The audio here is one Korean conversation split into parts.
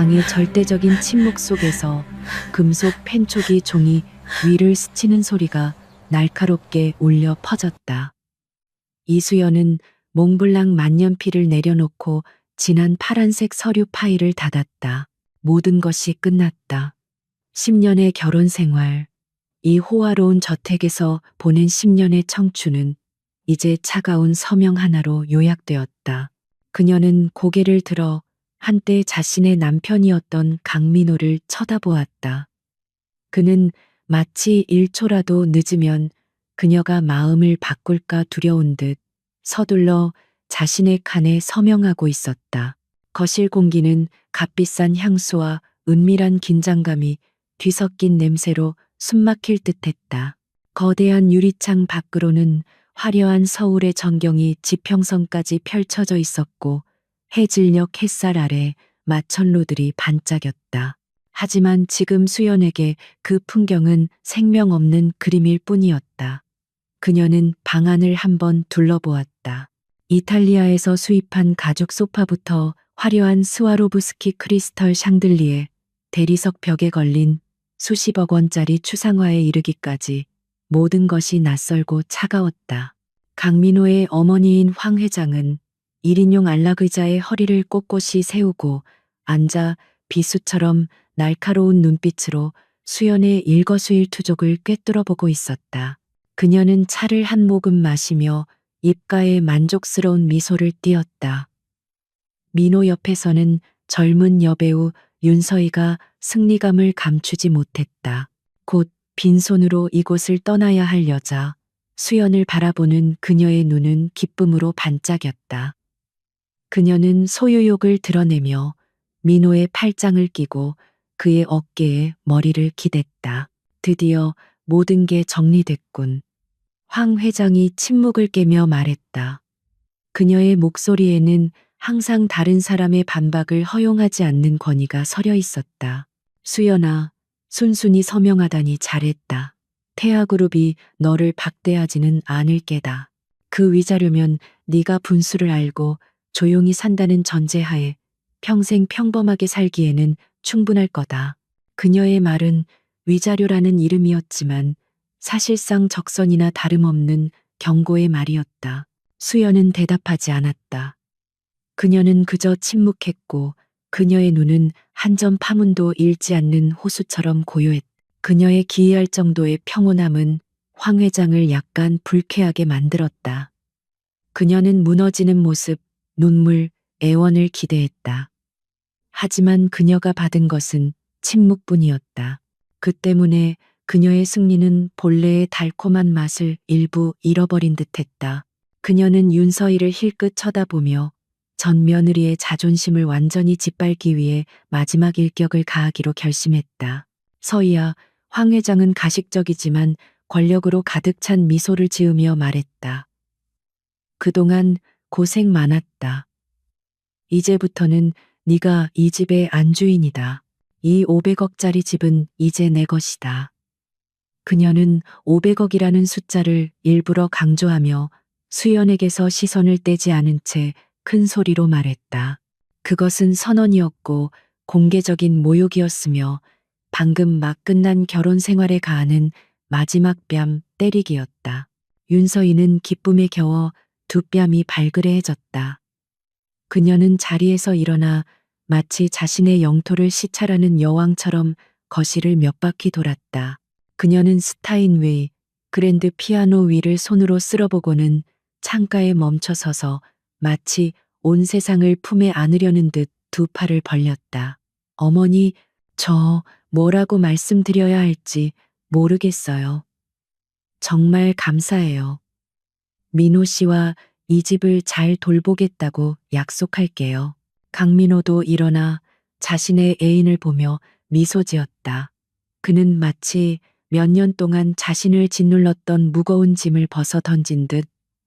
방의 절대적인 침묵 속에서 금속 펜촉이 종이 위를 스치는 소리가 날카롭게 울려 퍼졌다. 이수연은 몽블랑 만년필을 내려놓고 진한 파란색 서류 파일을 닫았다. 모든 것이 끝났다. 10년의 결혼 생활, 이 호화로운 저택에서 보낸 10년의 청춘은 이제 차가운 서명 하나로 요약되었다. 그녀는 고개를 들어 한때 자신의 남편이었던 강민호를 쳐다보았다. 그는 마치 1초라도 늦으면 그녀가 마음을 바꿀까 두려운 듯 서둘러 자신의 칸에 서명하고 있었다. 거실 공기는 값비싼 향수와 은밀한 긴장감이 뒤섞인 냄새로 숨막힐 듯했다. 거대한 유리창 밖으로는 화려한 서울의 전경이 지평선까지 펼쳐져 있었고 해질녘 햇살 아래 마천루들이 반짝였다. 하지만 지금 수연에게 그 풍경은 생명 없는 그림일 뿐이었다. 그녀는 방 안을 한번 둘러보았다. 이탈리아에서 수입한 가죽 소파부터 화려한 스와로브스키 크리스털 샹들리에, 대리석 벽에 걸린 수십억 원짜리 추상화에 이르기까지 모든 것이 낯설고 차가웠다. 강민호의 어머니인 황 회장은 1인용 안락의자에 허리를 꼿꼿이 세우고 앉아 비수처럼 날카로운 눈빛으로 수연의 일거수일투족을 꿰뚫어보고 있었다. 그녀는 차를 한 모금 마시며 입가에 만족스러운 미소를 띄었다. 민호 옆에서는 젊은 여배우 윤서희가 승리감을 감추지 못했다. 곧 빈손으로 이곳을 떠나야 할 여자, 수연을 바라보는 그녀의 눈은 기쁨으로 반짝였다. 그녀는 소유욕을 드러내며 민호의 팔짱을 끼고 그의 어깨에 머리를 기댔다. 드디어 모든 게 정리됐군. 황 회장이 침묵을 깨며 말했다. 그녀의 목소리에는 항상 다른 사람의 반박을 허용하지 않는 권위가 서려 있었다. 수연아, 순순히 서명하다니 잘했다. 태아그룹이 너를 박대하지는 않을 게다. 그 위자료면 네가 분수를 알고 조용히 산다는 전제하에 평생 평범하게 살기에는 충분할 거다. 그녀의 말은 위자료라는 이름이었지만 사실상 적선이나 다름없는 경고의 말이었다. 수연은 대답하지 않았다. 그녀는 그저 침묵했고 그녀의 눈은 한 점 파문도 잃지 않는 호수처럼 고요했다. 그녀의 기이할 정도의 평온함은 황 회장을 약간 불쾌하게 만들었다. 그녀는 무너지는 모습, 눈물, 애원을 기대했다. 하지만 그녀가 받은 것은 침묵뿐이었다. 그 때문에 그녀의 승리는 본래의 달콤한 맛을 일부 잃어버린 듯했다. 그녀는 윤서희를 힐끗 쳐다보며 전 며느리의 자존심을 완전히 짓밟기 위해 마지막 일격을 가하기로 결심했다. 서희야, 황 회장은 가식적이지만 권력으로 가득 찬 미소를 지으며 말했다. 그동안 고생 많았다. 이제부터는 네가 이 집의 안주인이다. 이 500억짜리 집은 이제 내 것이다. 그녀는 500억이라는 숫자를 일부러 강조하며 수연에게서 시선을 떼지 않은 채 큰 소리로 말했다. 그것은 선언이었고 공개적인 모욕이었으며 방금 막 끝난 결혼 생활에 가하는 마지막 뺨 때리기였다. 윤서희는 기쁨에 겨워 두 뺨이 발그레해졌다. 그녀는 자리에서 일어나 마치 자신의 영토를 시찰하는 여왕처럼 거실을 몇 바퀴 돌았다. 그녀는 스타인웨이, 그랜드 피아노 위를 손으로 쓸어보고는 창가에 멈춰서서 마치 온 세상을 품에 안으려는 듯 두 팔을 벌렸다. 어머니, 저 뭐라고 말씀드려야 할지 모르겠어요. 정말 감사해요. 민호 씨와 이 집을 잘 돌보겠다고 약속할게요. 강민호도 일어나 자신의 애인을 보며 미소 지었다. 그는 마치 몇 년 동안 자신을 짓눌렀던 무거운 짐을 벗어 던진 듯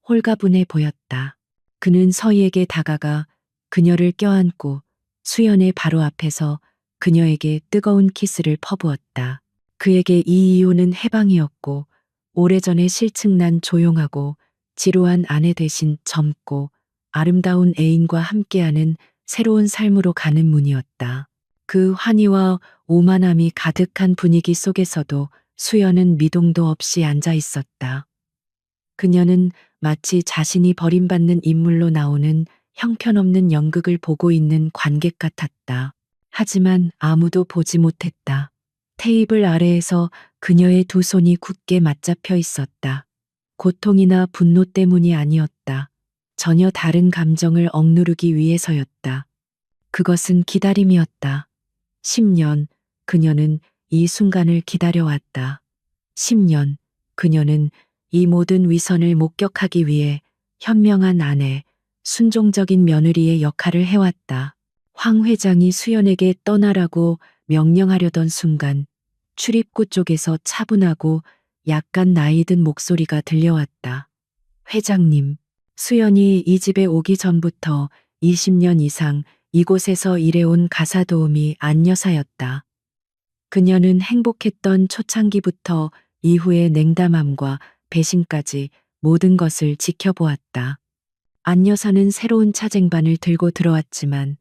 홀가분해 보였다. 그는 서희에게 다가가 그녀를 껴안고 수연의 바로 앞에서 그녀에게 뜨거운 키스를 퍼부었다. 그에게 이 이혼은 해방이었고 오래전에 실증난 조용하고 지루한 아내 대신 젊고 아름다운 애인과 함께하는 새로운 삶으로 가는 문이었다. 그 환희와 오만함이 가득한 분위기 속에서도 수연은 미동도 없이 앉아 있었다. 그녀는 마치 자신이 버림받는 인물로 나오는 형편없는 연극을 보고 있는 관객 같았다. 하지만 아무도 보지 못했다. 테이블 아래에서 그녀의 두 손이 굳게 맞잡혀 있었다. 고통이나 분노 때문이 아니었다. 전혀 다른 감정을 억누르기 위해서였다. 그것은 기다림이었다. 10년 그녀는 이 순간을 기다려왔다. 10년 그녀는 이 모든 위선을 목격하기 위해 현명한 아내, 순종적인 며느리의 역할을 해왔다. 황 회장이 수연에게 떠나라고 명령하려던 순간 출입구 쪽에서 차분하고 약간 나이 든 목소리가 들려왔다. 회장님, 수연이 이 집에 오기 전부터 20년 이상 이곳에서 일해온 가사도우미 안여사였다. 그녀는 행복했던 초창기부터 이후의 냉담함과 배신까지 모든 것을 지켜보았다. 안여사는 새로운 차쟁반을 들고 들어왔지만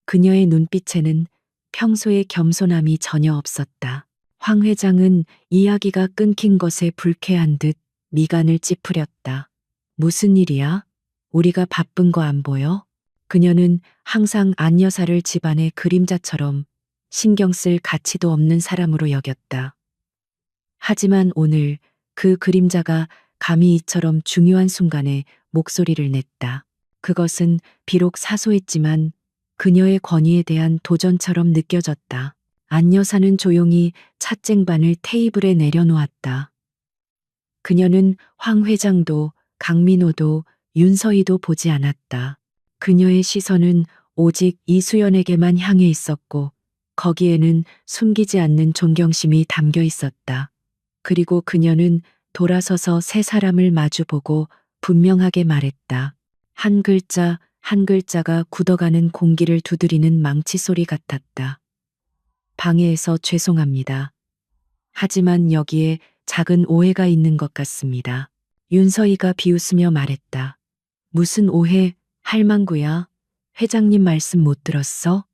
그녀의 눈빛에는 평소의 겸손함이 전혀 없었다. 황 회장은 이야기가 끊긴 것에 불쾌한 듯 미간을 찌푸렸다. 무슨 일이야? 우리가 바쁜 거 안 보여? 그녀는 항상 안 여사를 집안의 그림자처럼 신경 쓸 가치도 없는 사람으로 여겼다. 하지만 오늘 그 그림자가 감히 이처럼 중요한 순간에 목소리를 냈다. 그것은 비록 사소했지만 그녀의 권위에 대한 도전처럼 느껴졌다. 안 여사는 조용히 찻쟁반을 테이블에 내려놓았다. 그녀는 황 회장도 강민호도 윤서희도 보지 않았다. 그녀의 시선은 오직 이수연에게만 향해 있었고 거기에는 숨기지 않는 존경심이 담겨 있었다. 그리고 그녀는 돌아서서 세 사람을 마주보고 분명하게 말했다. 한 글자 한 글자가 굳어가는 공기를 두드리는 망치 소리 같았다. 방해해서 죄송합니다. 하지만 여기에 작은 오해가 있는 것 같습니다. 윤서희가 비웃으며 말했다. 무슨 오해, 할망구야. 회장님 말씀 못 들었어?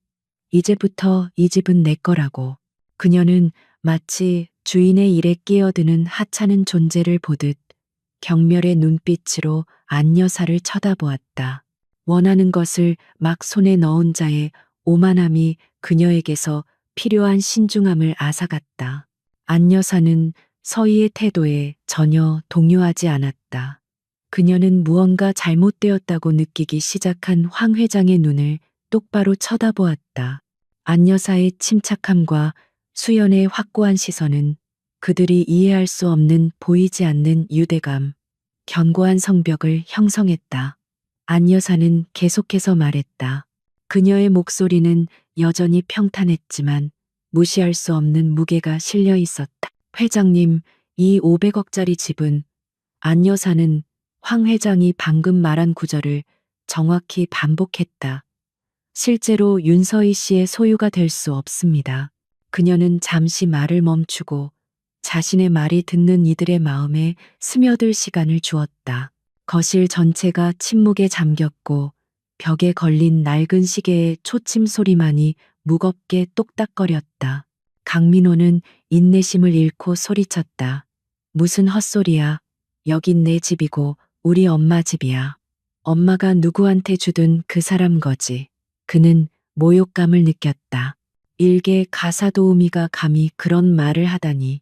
이제부터 이 집은 내 거라고. 그녀는 마치 주인의 일에 끼어드는 하찮은 존재를 보듯 경멸의 눈빛으로 안 여사를 쳐다보았다. 원하는 것을 막 손에 넣은 자의 오만함이 그녀에게서 필요한 신중함을 앗아갔다. 안 여사는 서희의 태도에 전혀 동요하지 않았다. 그녀는 무언가 잘못되었다고 느끼기 시작한 황 회장의 눈을 똑바로 쳐다보았다. 안 여사의 침착함과 수연의 확고한 시선은 그들이 이해할 수 없는 보이지 않는 유대감, 견고한 성벽을 형성했다. 안 여사는 계속해서 말했다. 그녀의 목소리는 여전히 평탄했지만 무시할 수 없는 무게가 실려 있었다. 회장님, 이 500억짜리 집은 안 여사는 황 회장이 방금 말한 구절을 정확히 반복했다. 실제로 윤서희 씨의 소유가 될 수 없습니다. 그녀는 잠시 말을 멈추고 자신의 말이 듣는 이들의 마음에 스며들 시간을 주었다. 거실 전체가 침묵에 잠겼고 벽에 걸린 낡은 시계의 초침 소리만이 무겁게 똑딱거렸다. 강민호는 인내심을 잃고 소리쳤다. 무슨 헛소리야. 여긴 내 집이고 우리 엄마 집이야. 엄마가 누구한테 주든 그 사람 거지. 그는 모욕감을 느꼈다. 일개 가사도우미가 감히 그런 말을 하다니.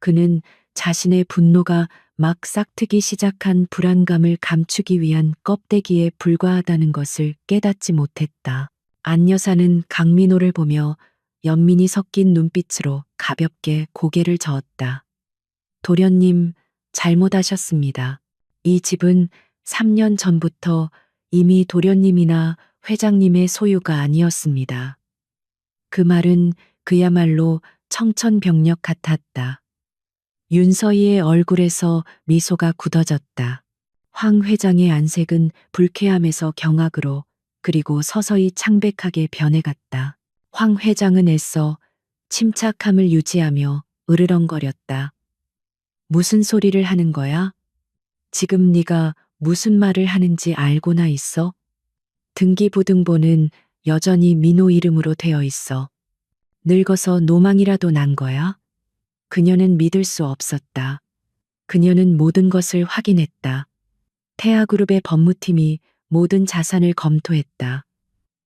그는 자신의 분노가 막 싹트기 시작한 불안감을 감추기 위한 껍데기에 불과하다는 것을 깨닫지 못했다. 안 여사는 강민호를 보며 연민이 섞인 눈빛으로 가볍게 고개를 저었다. 도련님, 잘못하셨습니다. 이 집은 3년 전부터 이미 도련님이나 회장님의 소유가 아니었습니다. 그 말은 그야말로 청천벽력 같았다. 윤서희의 얼굴에서 미소가 굳어졌다. 황 회장의 안색은 불쾌함에서 경악으로 그리고 서서히 창백하게 변해갔다. 황 회장은 애써 침착함을 유지하며 으르렁거렸다. 무슨 소리를 하는 거야? 지금 네가 무슨 말을 하는지 알고나 있어? 등기부등본은 여전히 민호 이름으로 되어 있어. 늙어서 노망이라도 난 거야? 그녀는 믿을 수 없었다. 그녀는 모든 것을 확인했다. 태아그룹의 법무팀이 모든 자산을 검토했다.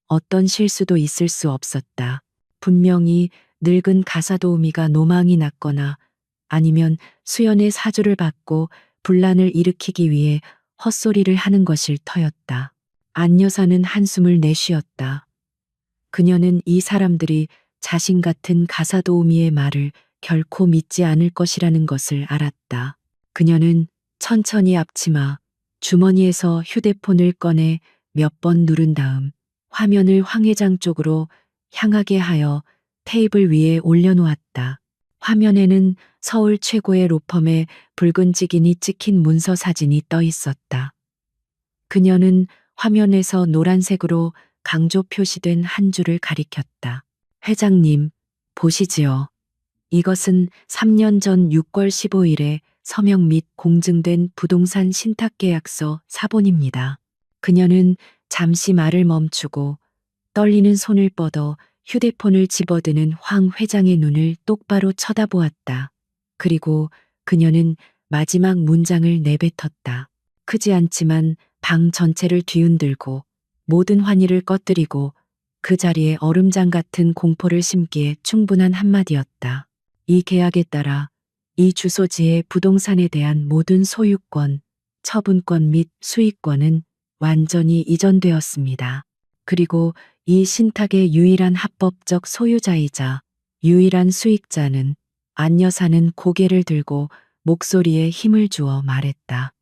어떤 실수도 있을 수 없었다. 분명히 늙은 가사도우미가 노망이 났거나 아니면 수연의 사주를 받고 분란을 일으키기 위해 헛소리를 하는 것일 터였다. 안 여사는 한숨을 내쉬었다. 그녀는 이 사람들이 자신 같은 가사도우미의 말을 결코 믿지 않을 것이라는 것을 알았다. 그녀는 천천히 앞치마 주머니에서 휴대폰을 꺼내 몇 번 누른 다음 화면을 황 회장 쪽으로 향하게 하여 테이블 위에 올려놓았다. 화면에는 서울 최고의 로펌의 붉은 직인이 찍힌 문서 사진이 떠 있었다. 그녀는 화면에서 노란색으로 강조 표시된 한 줄을 가리켰다. 회장님, 보시지요. 이것은 3년 전 6월 15일에 서명 및 공증된 부동산 신탁계약서 사본입니다. 그녀는 잠시 말을 멈추고 떨리는 손을 뻗어 휴대폰을 집어드는 황 회장의 눈을 똑바로 쳐다보았다. 그리고 그녀는 마지막 문장을 내뱉었다. 크지 않지만 방 전체를 뒤흔들고 모든 환희를 꺼뜨리고 그 자리에 얼음장 같은 공포를 심기에 충분한 한마디였다. 이 계약에 따라 이 주소지의 부동산에 대한 모든 소유권, 처분권 및 수익권은 완전히 이전되었습니다. 그리고 이 신탁의 유일한 합법적 소유자이자 유일한 수익자는 안 여사는 고개를 들고 목소리에 힘을 주어 말했다.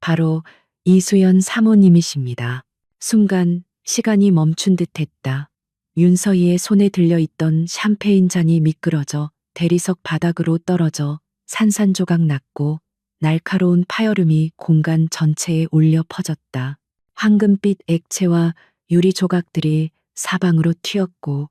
바로 이수연 사모님이십니다. 순간 시간이 멈춘 듯 했다. 윤서희의 손에 들려있던 샴페인 잔이 미끄러져 대리석 바닥으로 떨어져 산산조각 났고 날카로운 파열음이 공간 전체에 울려 퍼졌다. 황금빛 액체와 유리 조각들이 사방으로 튀었고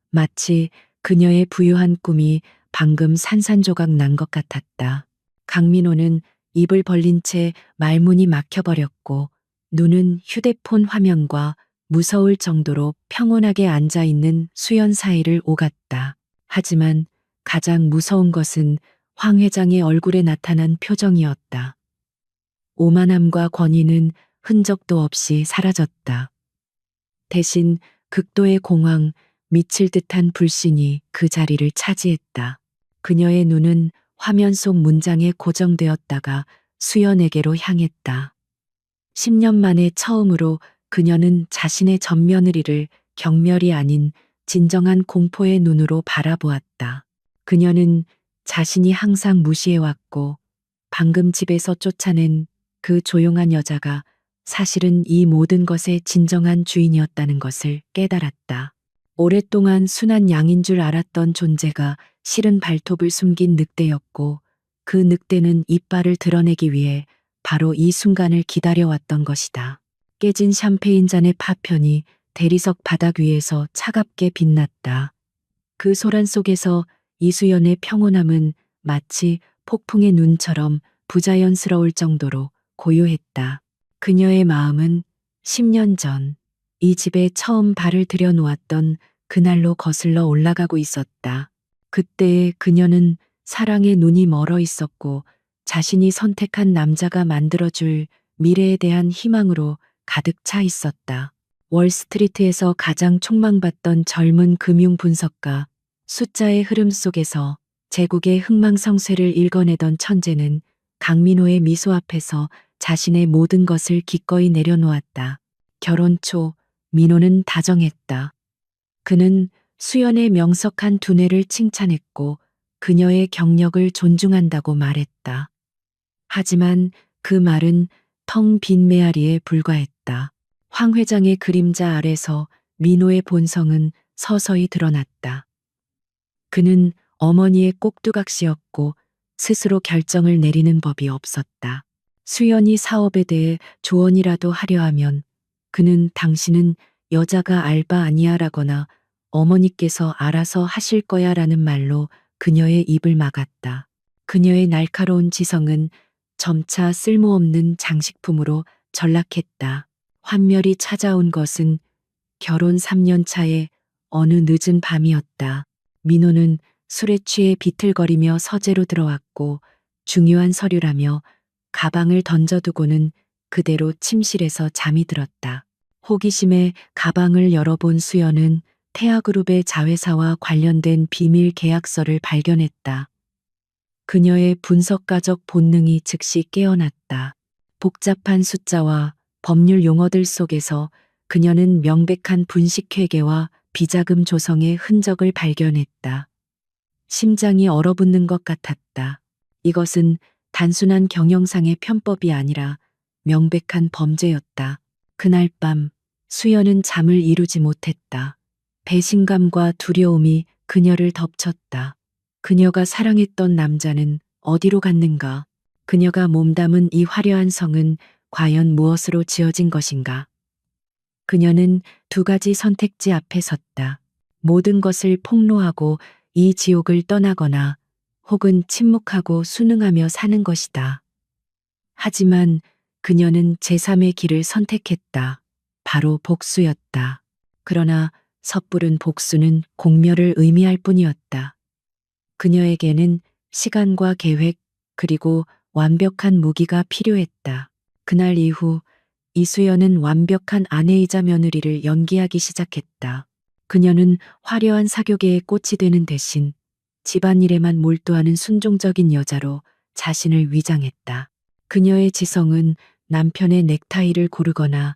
마치 그녀의 부유한 꿈이 방금 산산조각 난 것 같았다. 강민호는 입을 벌린 채 말문이 막혀버렸고 눈은 휴대폰 화면과 무서울 정도로 평온하게 앉아있는 수연 사이를 오갔다. 하지만 가장 무서운 것은 황 회장의 얼굴에 나타난 표정이었다. 오만함과 권위는 흔적도 없이 사라졌다. 대신 극도의 공황, 미칠 듯한 불신이 그 자리를 차지했다. 그녀의 눈은 화면 속 문장에 고정되었다가 수연에게로 향했다. 10년 만에 처음으로 그녀는 자신의 전며느리를 경멸이 아닌 진정한 공포의 눈으로 바라보았다. 그녀는 자신이 항상 무시해왔고 방금 집에서 쫓아낸 그 조용한 여자가 사실은 이 모든 것의 진정한 주인이었다는 것을 깨달았다. 오랫동안 순한 양인 줄 알았던 존재가 실은 발톱을 숨긴 늑대였고 그 늑대는 이빨을 드러내기 위해 바로 이 순간을 기다려왔던 것이다. 깨진 샴페인 잔의 파편이 대리석 바닥 위에서 차갑게 빛났다. 그 소란 속에서 이수연의 평온함은 마치 폭풍의 눈처럼 부자연스러울 정도로 고요했다. 그녀의 마음은 10년 전 이 집에 처음 발을 들여놓았던 그날로 거슬러 올라가고 있었다. 그때의 그녀는 사랑에 눈이 멀어 있었고 자신이 선택한 남자가 만들어줄 미래에 대한 희망으로 가득 차 있었다. 월스트리트에서 가장 촉망받던 젊은 금융 분석가, 숫자의 흐름 속에서 제국의 흥망성쇠를 읽어내던 천재는 강민호의 미소 앞에서 자신의 모든 것을 기꺼이 내려놓았다. 결혼 초 민호는 다정했다. 그는 수연의 명석한 두뇌를 칭찬했고 그녀의 경력을 존중한다고 말했다. 하지만 그 말은 텅 빈 메아리에 불과했다. 황 회장의 그림자 아래서 민호의 본성은 서서히 드러났다. 그는 어머니의 꼭두각시였고 스스로 결정을 내리는 법이 없었다. 수연이 사업에 대해 조언이라도 하려 하면 그는 당신은 여자가 알바 아니야라거나 어머니께서 알아서 하실 거야라는 말로 그녀의 입을 막았다. 그녀의 날카로운 지성은 점차 쓸모없는 장식품으로 전락했다. 환멸이 찾아온 것은 결혼 3년 차에 어느 늦은 밤이었다. 민호는 술에 취해 비틀거리며 서재로 들어왔고 중요한 서류라며 가방을 던져두고는 그대로 침실에서 잠이 들었다. 호기심에 가방을 열어본 수연은 태아그룹의 자회사와 관련된 비밀 계약서를 발견했다. 그녀의 분석가적 본능이 즉시 깨어났다. 복잡한 숫자와 법률 용어들 속에서 그녀는 명백한 분식회계와 비자금 조성의 흔적을 발견했다. 심장이 얼어붙는 것 같았다. 이것은 단순한 경영상의 편법이 아니라 명백한 범죄였다. 그날 밤 수연은 잠을 이루지 못했다. 배신감과 두려움이 그녀를 덮쳤다. 그녀가 사랑했던 남자는 어디로 갔는가? 그녀가 몸담은 이 화려한 성은 과연 무엇으로 지어진 것인가? 그녀는 두 가지 선택지 앞에 섰다. 모든 것을 폭로하고 이 지옥을 떠나거나 혹은 침묵하고 순응하며 사는 것이다. 하지만 그녀는 제3의 길을 선택했다. 바로 복수였다. 그러나 섣부른 복수는 공멸을 의미할 뿐이었다. 그녀에게는 시간과 계획 그리고 완벽한 무기가 필요했다. 그날 이후 이수연은 완벽한 아내이자 며느리를 연기하기 시작했다. 그녀는 화려한 사교계에 꽃이 되는 대신 집안일에만 몰두하는 순종적인 여자로 자신을 위장했다. 그녀의 지성은 남편의 넥타이를 고르거나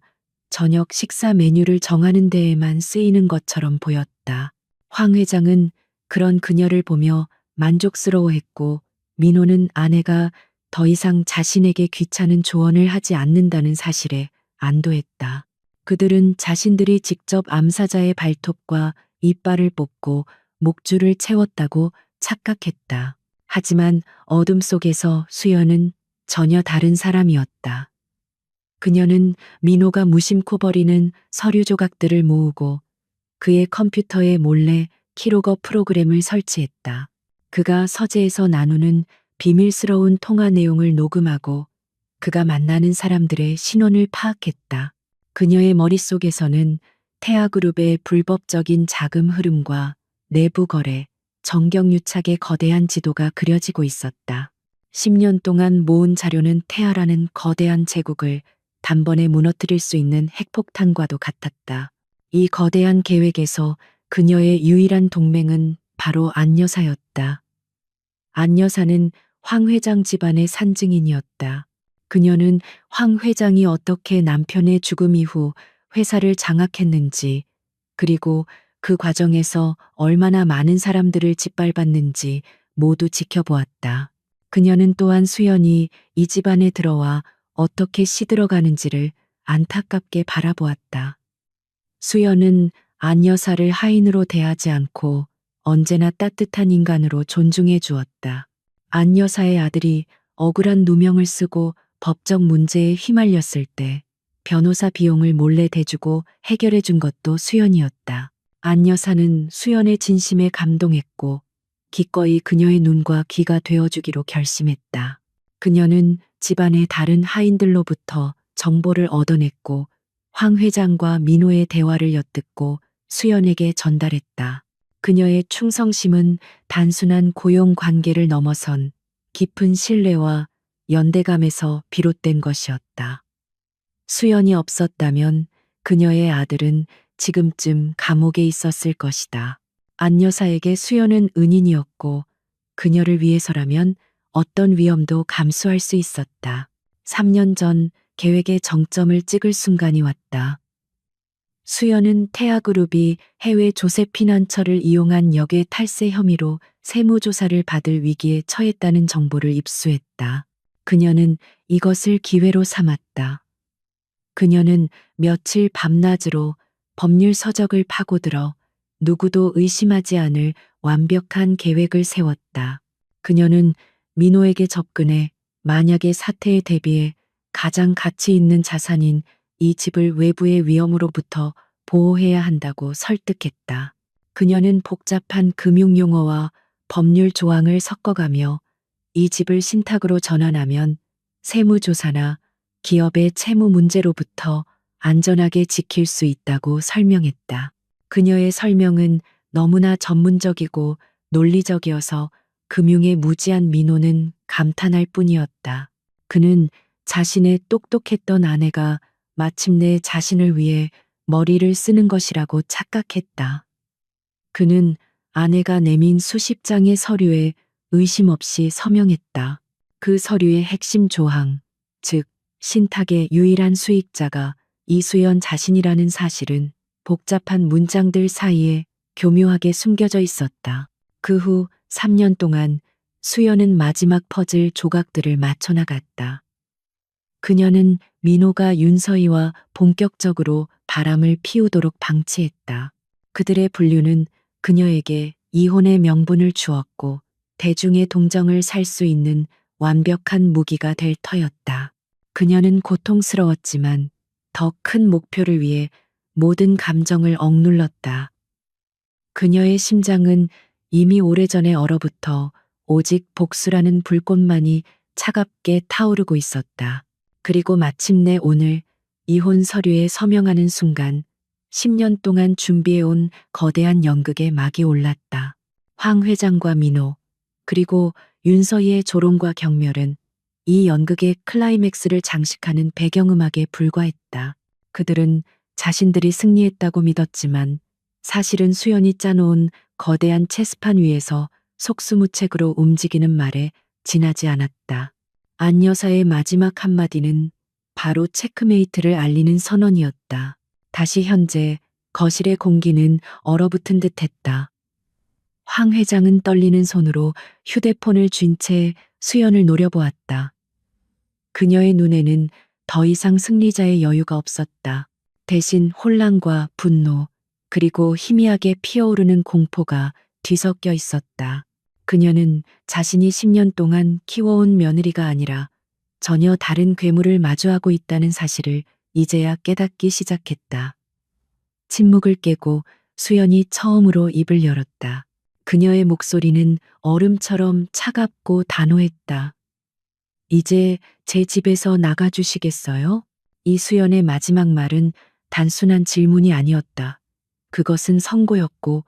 저녁 식사 메뉴를 정하는 데에만 쓰이는 것처럼 보였다. 황 회장은 그런 그녀를 보며 만족스러워했고 민호는 아내가 더 이상 자신에게 귀찮은 조언을 하지 않는다는 사실에 안도했다. 그들은 자신들이 직접 암사자의 발톱과 이빨을 뽑고 목줄을 채웠다고 착각했다. 하지만 어둠 속에서 수연은 전혀 다른 사람이었다. 그녀는 민호가 무심코 버리는 서류 조각들을 모으고 그의 컴퓨터에 몰래 키로거 프로그램을 설치했다. 그가 서재에서 나누는 비밀스러운 통화 내용을 녹음하고 그가 만나는 사람들의 신원을 파악했다. 그녀의 머릿속에서는 태아그룹의 불법적인 자금 흐름과 내부 거래, 정경유착의 거대한 지도가 그려지고 있었다. 10년 동안 모은 자료는 태아라는 거대한 제국을 단번에 무너뜨릴 수 있는 핵폭탄과도 같았다. 이 거대한 계획에서 그녀의 유일한 동맹은 바로 안여사였다. 안여사는 황 회장 집안의 산증인이었다. 그녀는 황 회장이 어떻게 남편의 죽음 이후 회사를 장악했는지, 그리고 그 과정에서 얼마나 많은 사람들을 짓밟았는지 모두 지켜보았다. 그녀는 또한 수연이 이 집안에 들어와 어떻게 시들어가는지를 안타깝게 바라보았다. 수연은 안 여사를 하인으로 대하지 않고 언제나 따뜻한 인간으로 존중해 주었다. 안 여사의 아들이 억울한 누명을 쓰고 법적 문제에 휘말렸을 때 변호사 비용을 몰래 대주고 해결해 준 것도 수연이었다. 안 여사는 수연의 진심에 감동했고 기꺼이 그녀의 눈과 귀가 되어주기로 결심했다. 그녀는 집안의 다른 하인들로부터 정보를 얻어냈고 황 회장과 민호의 대화를 엿듣고 수연에게 전달했다. 그녀의 충성심은 단순한 고용 관계를 넘어선 깊은 신뢰와 연대감에서 비롯된 것이었다. 수연이 없었다면 그녀의 아들은 지금쯤 감옥에 있었을 것이다. 안 여사에게 수연은 은인이었고 그녀를 위해서라면 어떤 위험도 감수할 수 있었다. 3년 전 계획의 정점을 찍을 순간이 왔다. 수연은 태아그룹이 해외 조세피난처를 이용한 역외 탈세 혐의로 세무조사를 받을 위기에 처했다는 정보를 입수했다. 그녀는 이것을 기회로 삼았다. 그녀는 며칠 밤낮으로 법률 서적을 파고들어 누구도 의심하지 않을 완벽한 계획을 세웠다. 그녀는 민호에게 접근해 만약의 사태에 대비해 가장 가치 있는 자산인 이 집을 외부의 위험으로부터 보호해야 한다고 설득했다. 그녀는 복잡한 금융용어와 법률 조항을 섞어가며 이 집을 신탁으로 전환하면 세무조사나 기업의 채무 문제로부터 안전하게 지킬 수 있다고 설명했다. 그녀의 설명은 너무나 전문적이고 논리적이어서 금융에 무지한 민호는 감탄할 뿐이었다. 그는 자신의 똑똑했던 아내가 마침내 자신을 위해 머리를 쓰는 것이라고 착각했다. 그는 아내가 내민 수십 장의 서류에 의심 없이 서명했다. 그 서류의 핵심 조항, 즉 신탁의 유일한 수익자가 이수연 자신이라는 사실은 복잡한 문장들 사이에 교묘하게 숨겨져 있었다. 그 후 3년 동안 수연은 마지막 퍼즐 조각들을 맞춰 나갔다. 그녀는 민호가 윤서희와 본격적으로 바람을 피우도록 방치했다. 그들의 분류는 그녀에게 이혼의 명분을 주었고 대중의 동정을 살 수 있는 완벽한 무기가 될 터였다. 그녀는 고통스러웠지만 더 큰 목표를 위해 모든 감정을 억눌렀다. 그녀의 심장은 이미 오래전에 얼어붙어 오직 복수라는 불꽃만이 차갑게 타오르고 있었다. 그리고 마침내 오늘 이혼 서류에 서명하는 순간 10년 동안 준비해온 거대한 연극의 막이 올랐다. 황 회장과 민호, 그리고 윤서희의 조롱과 경멸은 이 연극의 클라이맥스를 장식하는 배경음악에 불과했다. 그들은 자신들이 승리했다고 믿었지만 사실은 수연이 짜놓은 거대한 체스판 위에서 속수무책으로 움직이는 말에 지나지 않았다. 안 여사의 마지막 한마디는 바로 체크메이트를 알리는 선언이었다. 다시 현재 거실의 공기는 얼어붙은 듯 했다. 황 회장은 떨리는 손으로 휴대폰을 쥔 채 수연을 노려보았다. 그녀의 눈에는 더 이상 승리자의 여유가 없었다. 대신 혼란과 분노, 그리고 희미하게 피어오르는 공포가 뒤섞여 있었다. 그녀는 자신이 10년 동안 키워온 며느리가 아니라 전혀 다른 괴물을 마주하고 있다는 사실을 이제야 깨닫기 시작했다. 침묵을 깨고 수연이 처음으로 입을 열었다. 그녀의 목소리는 얼음처럼 차갑고 단호했다. 이제 제 집에서 나가주시겠어요? 이수연의 마지막 말은 단순한 질문이 아니었다. 그것은 선고였고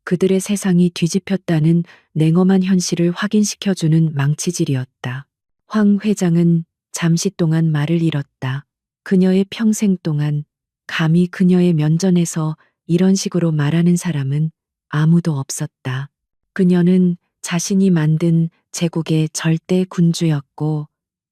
그들의 세상이 뒤집혔다는 냉엄한 현실을 확인시켜주는 망치질이었다. 황 회장은 잠시 동안 말을 잃었다. 그녀의 평생 동안 감히 그녀의 면전에서 이런 식으로 말하는 사람은 아무도 없었다. 그녀는 자신이 만든 제국의 절대 군주였고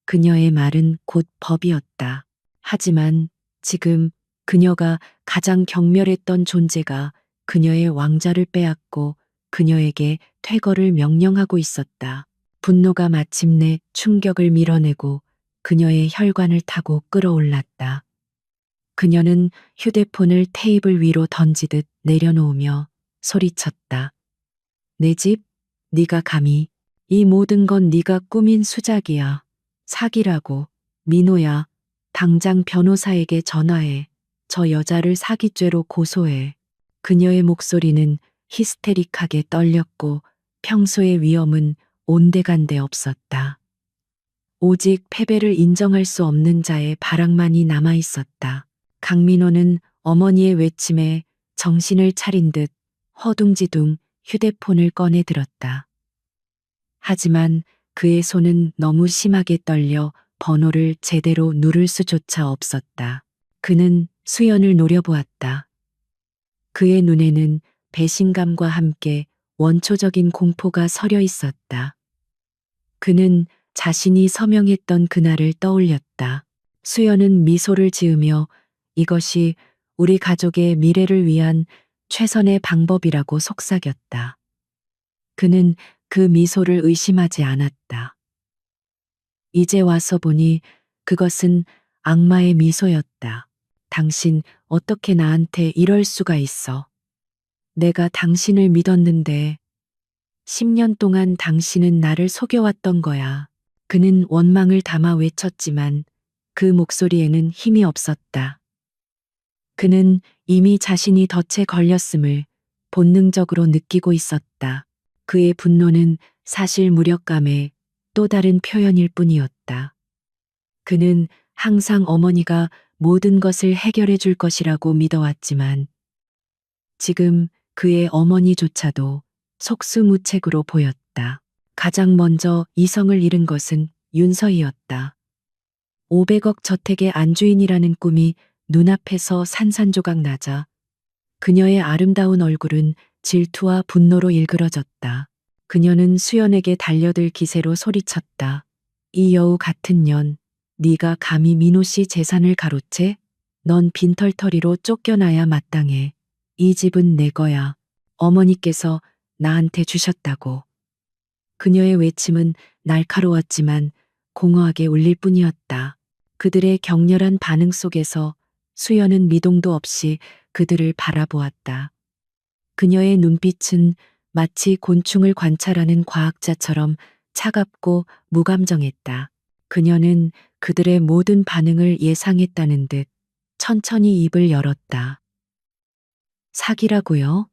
그녀의 말은 곧 법이었다. 하지만 지금 그녀가 가장 경멸했던 존재가 그녀의 왕좌를 빼앗고 그녀에게 퇴거를 명령하고 있었다. 분노가 마침내 충격을 밀어내고 그녀의 혈관을 타고 끌어올랐다. 그녀는 휴대폰을 테이블 위로 던지듯 내려놓으며 소리쳤다. 내 집? 네가 감히. 이 모든 건 네가 꾸민 수작이야. 사기라고. 민호야, 당장 변호사에게 전화해. 저 여자를 사기죄로 고소해. 그녀의 목소리는 히스테릭하게 떨렸고 평소의 위험은 온데간데 없었다. 오직 패배를 인정할 수 없는 자의 발악만이 남아 있었다. 강민호는 어머니의 외침에 정신을 차린 듯 허둥지둥 휴대폰을 꺼내 들었다. 하지만 그의 손은 너무 심하게 떨려 번호를 제대로 누를 수조차 없었다. 그는 수연을 노려보았다. 그의 눈에는 배신감과 함께 원초적인 공포가 서려 있었다. 그는 자신이 서명했던 그날을 떠올렸다. 수연은 미소를 지으며 이것이 우리 가족의 미래를 위한 최선의 방법이라고 속삭였다. 그는 그 미소를 의심하지 않았다. 이제 와서 보니 그것은 악마의 미소였다. 당신 어떻게 나한테 이럴 수가 있어. 내가 당신을 믿었는데 10년 동안 당신은 나를 속여왔던 거야. 그는 원망을 담아 외쳤지만 그 목소리에는 힘이 없었다. 그는 이미 자신이 덫에 걸렸음을 본능적으로 느끼고 있었다. 그의 분노는 사실 무력감의 또 다른 표현일 뿐이었다. 그는 항상 어머니가 모든 것을 해결해 줄 것이라고 믿어왔지만 지금 그의 어머니조차도 속수무책으로 보였다. 가장 먼저 이성을 잃은 것은 윤서희였다. 500억 저택의 안주인이라는 꿈이 눈앞에서 산산조각 나자 그녀의 아름다운 얼굴은 질투와 분노로 일그러졌다. 그녀는 수연에게 달려들 기세로 소리쳤다. 이 여우 같은 년, 네가 감히 민호 씨 재산을 가로채? 넌 빈털터리로 쫓겨나야 마땅해. 이 집은 내 거야. 어머니께서 나한테 주셨다고. 그녀의 외침은 날카로웠지만 공허하게 울릴 뿐이었다. 그들의 격렬한 반응 속에서 수연은 미동도 없이 그들을 바라보았다. 그녀의 눈빛은 마치 곤충을 관찰하는 과학자처럼 차갑고 무감정했다. 그녀는 그들의 모든 반응을 예상했다는 듯 천천히 입을 열었다. 사기라고요?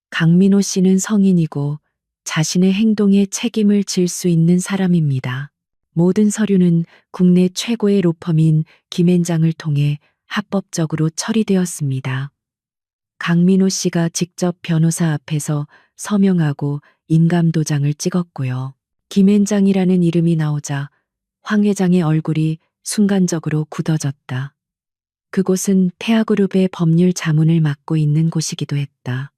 강민호 씨는 성인이고 자신의 행동에 책임을 질 수 있는 사람입니다. 모든 서류는 국내 최고의 로펌인 김앤장을 통해 합법적으로 처리되었습니다. 강민호 씨가 직접 변호사 앞에서 서명하고 인감도장을 찍었고요. 김앤장이라는 이름이 나오자 황 회장의 얼굴이 순간적으로 굳어졌다. 그곳은 태아그룹의 법률 자문을 맡고 있는 곳이기도 했다.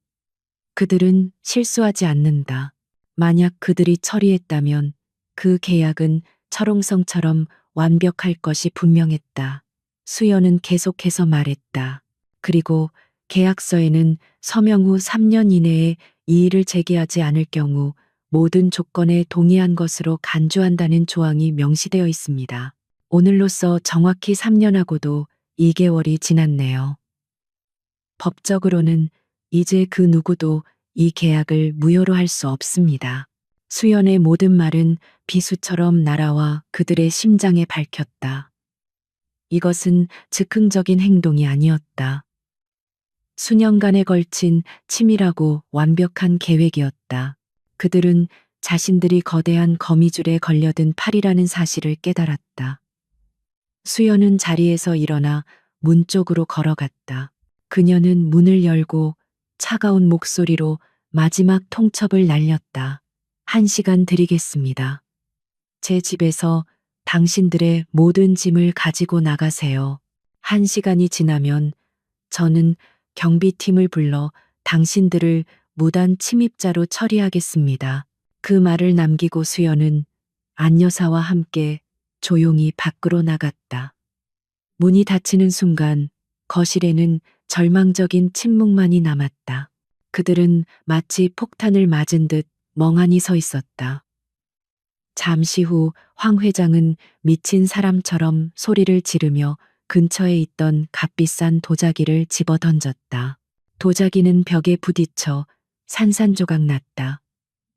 그들은 실수하지 않는다. 만약 그들이 처리했다면 그 계약은 철옹성처럼 완벽할 것이 분명했다. 수연은 계속해서 말했다. 그리고 계약서에는 서명 후 3년 이내에 이의를 제기하지 않을 경우 모든 조건에 동의한 것으로 간주한다는 조항이 명시되어 있습니다. 오늘로써 정확히 3년하고도 2개월이 지났네요. 법적으로는 이제 그 누구도 이 계약을 무효로 할 수 없습니다. 수연의 모든 말은 비수처럼 날아와 그들의 심장에 밝혔다. 이것은 즉흥적인 행동이 아니었다. 수년간에 걸친 치밀하고 완벽한 계획이었다. 그들은 자신들이 거대한 거미줄에 걸려든 팔이라는 사실을 깨달았다. 수연은 자리에서 일어나 문 쪽으로 걸어갔다. 그녀는 문을 열고 차가운 목소리로 마지막 통첩을 날렸다. 1시간 드리겠습니다. 제 집에서 당신들의 모든 짐을 가지고 나가세요. 1시간이 지나면 저는 경비팀을 불러 당신들을 무단 침입자로 처리하겠습니다. 그 말을 남기고 수연은 안여사와 함께 조용히 밖으로 나갔다. 문이 닫히는 순간 거실에는 절망적인 침묵만이 남았다. 그들은 마치 폭탄을 맞은 듯 멍하니 서 있었다. 잠시 후 황 회장은 미친 사람처럼 소리를 지르며 근처에 있던 값비싼 도자기를 집어 던졌다. 도자기는 벽에 부딪혀 산산조각 났다.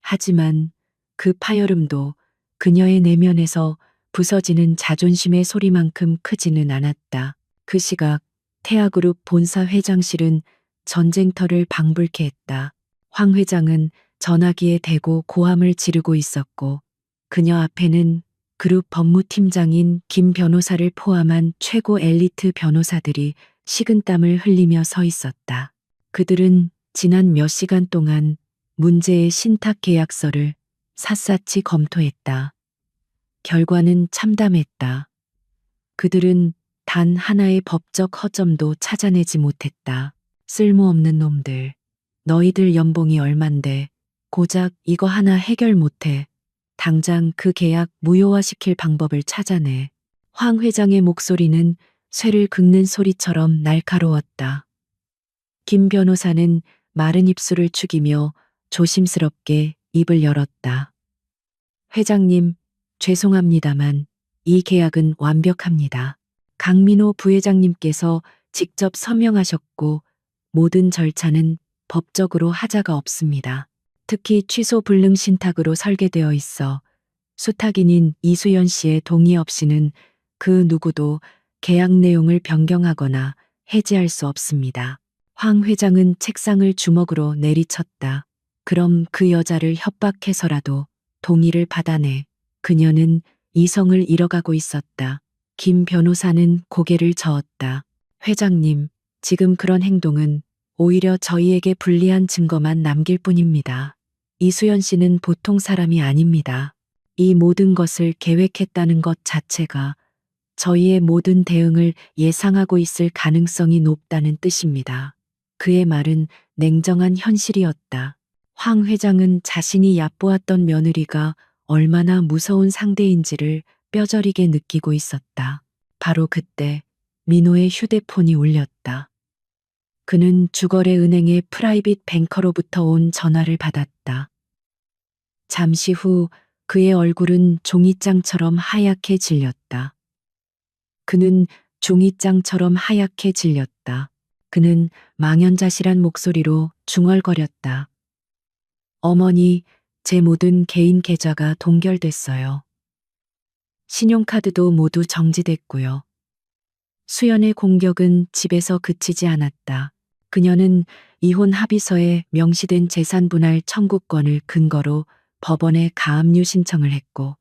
하지만 그 파열음도 그녀의 내면에서 부서지는 자존심의 소리만큼 크지는 않았다. 그 시각 태아그룹 본사 회장실은 전쟁터를 방불케 했다. 황 회장은 전화기에 대고 고함을 지르고 있었고 그녀 앞에는 그룹 법무팀장인 김 변호사를 포함한 최고 엘리트 변호사들이 식은땀을 흘리며 서 있었다. 그들은 지난 몇 시간 동안 문제의 신탁 계약서를 샅샅이 검토했다. 결과는 참담했다. 그들은 단 하나의 법적 허점도 찾아내지 못했다. 쓸모없는 놈들. 너희들 연봉이 얼만데 고작 이거 하나 해결 못해. 당장 그 계약 무효화시킬 방법을 찾아내. 황 회장의 목소리는 쇠를 긁는 소리처럼 날카로웠다. 김 변호사는 마른 입술을 축이며 조심스럽게 입을 열었다. 회장님, 죄송합니다만 이 계약은 완벽합니다. 강민호 부회장님께서 직접 서명하셨고 모든 절차는 법적으로 하자가 없습니다. 특히 취소 불능 신탁으로 설계되어 있어 수탁인인 이수연 씨의 동의 없이는 그 누구도 계약 내용을 변경하거나 해지할 수 없습니다. 황 회장은 책상을 주먹으로 내리쳤다. 그럼 그 여자를 협박해서라도 동의를 받아내. 그녀는 이성을 잃어가고 있었다. 김 변호사는 고개를 저었다. 회장님, 지금 그런 행동은 오히려 저희에게 불리한 증거만 남길 뿐입니다. 이수연 씨는 보통 사람이 아닙니다. 이 모든 것을 계획했다는 것 자체가 저희의 모든 대응을 예상하고 있을 가능성이 높다는 뜻입니다. 그의 말은 냉정한 현실이었다. 황 회장은 자신이 얕보았던 며느리가 얼마나 무서운 상대인지를 뼈저리게 느끼고 있었다. 바로 그때 민호의 휴대폰이 울렸다. 그는 주거래 은행의 프라이빗 뱅커로부터 온 전화를 받았다. 잠시 후 그의 얼굴은 종이장처럼 하얗게 질렸다. 그는 종이장처럼 하얗게 질렸다. 그는 망연자실한 목소리로 중얼거렸다. 어머니, 제 모든 개인 계좌가 동결됐어요. 신용카드도 모두 정지됐고요. 수연의 공격은 집에서 그치지 않았다. 그녀는 이혼 합의서에 명시된 재산분할 청구권을 근거로 법원에 가압류 신청을 했고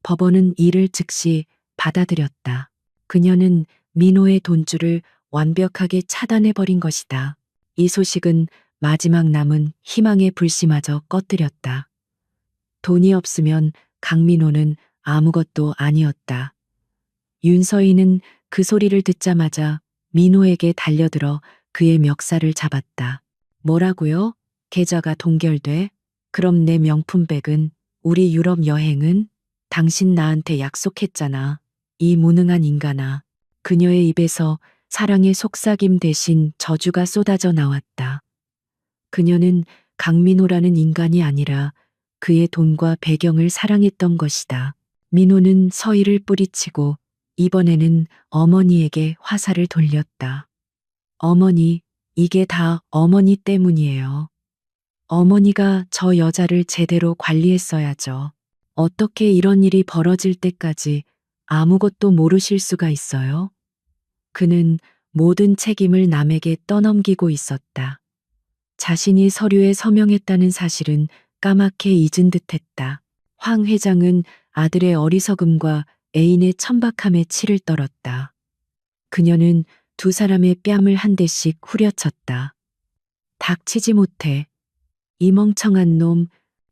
법원은 이를 즉시 받아들였다. 그녀는 민호의 돈줄을 완벽하게 차단해버린 것이다. 이 소식은 마지막 남은 희망의 불씨마저 꺼뜨렸다. 돈이 없으면 강민호는 아무것도 아니었다. 윤서인은 그 소리를 듣자마자 민호에게 달려들어 그의 멱살을 잡았다. 뭐라고요? 계좌가 동결돼? 그럼 내 명품백은, 우리 유럽 여행은? 당신 나한테 약속했잖아. 이 무능한 인간아. 그녀의 입에서 사랑의 속삭임 대신 저주가 쏟아져 나왔다. 그녀는 강민호라는 인간이 아니라 그의 돈과 배경을 사랑했던 것이다. 민호는 서의를 뿌리치고 이번에는 어머니에게 화살을 돌렸다. 어머니, 이게 다 어머니 때문이에요. 어머니가 저 여자를 제대로 관리했어야죠. 어떻게 이런 일이 벌어질 때까지 아무것도 모르실 수가 있어요? 그는 모든 책임을 남에게 떠넘기고 있었다. 자신이 서류에 서명했다는 사실은 까맣게 잊은 듯했다. 황 회장은 아들의 어리석음과 애인의 천박함에 치를 떨었다. 그녀는 두 사람의 뺨을 한 대씩 후려쳤다. 닥치지 못해. 이 멍청한 놈,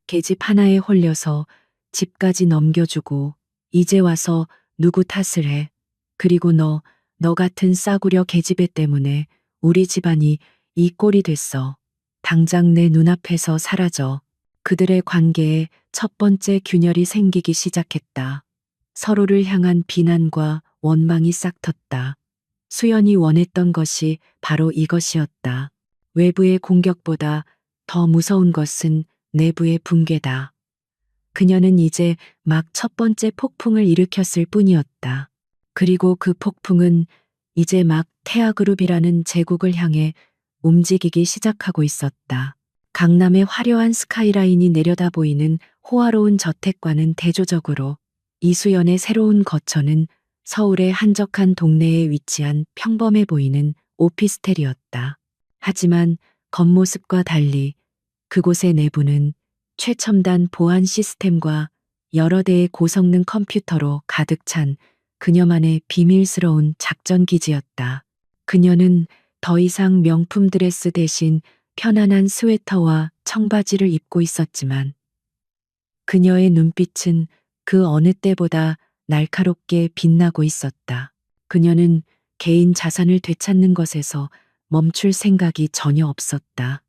계집 하나에 홀려서 집까지 넘겨주고 이제 와서 누구 탓을 해. 그리고 너 같은 싸구려 계집애 때문에 우리 집안이 이 꼴이 됐어. 당장 내 눈앞에서 사라져. 그들의 관계에 첫 번째 균열이 생기기 시작했다. 서로를 향한 비난과 원망이 싹텄다. 수연이 원했던 것이 바로 이것이었다. 외부의 공격보다 더 무서운 것은 내부의 붕괴다. 그녀는 이제 막 첫 번째 폭풍을 일으켰을 뿐이었다. 그리고 그 폭풍은 이제 막 태아그룹이라는 제국을 향해 움직이기 시작하고 있었다. 강남의 화려한 스카이라인이 내려다 보이는 호화로운 저택과는 대조적으로 이수연의 새로운 거처는 서울의 한적한 동네에 위치한 평범해 보이는 오피스텔이었다. 하지만 겉모습과 달리 그곳의 내부는 최첨단 보안 시스템과 여러 대의 고성능 컴퓨터로 가득 찬 그녀만의 비밀스러운 작전 기지였다. 그녀는 더 이상 명품 드레스 대신 편안한 스웨터와 청바지를 입고 있었지만 그녀의 눈빛은 그 어느 때보다 날카롭게 빛나고 있었다. 그녀는 개인 자산을 되찾는 것에서 멈출 생각이 전혀 없었다.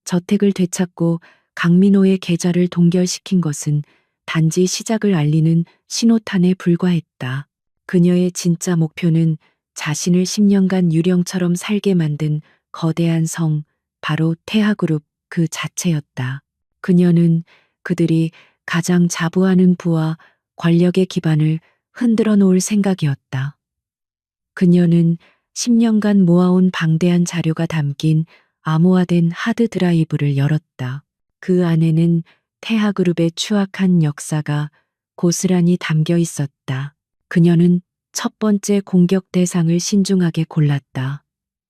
저택을 되찾고 강민호의 계좌를 동결시킨 것은 단지 시작을 알리는 신호탄에 불과했다. 그녀의 진짜 목표는 자신을 10년간 유령처럼 살게 만든 거대한 성, 바로 태하그룹 그 자체였다. 그녀는 그들이 가장 자부하는 부와 권력의 기반을 흔들어 놓을 생각이었다. 그녀는 10년간 모아온 방대한 자료가 담긴 암호화된 하드 드라이브를 열었다. 그 안에는 태하그룹의 추악한 역사가 고스란히 담겨 있었다. 그녀는 첫 번째 공격 대상을 신중하게 골랐다.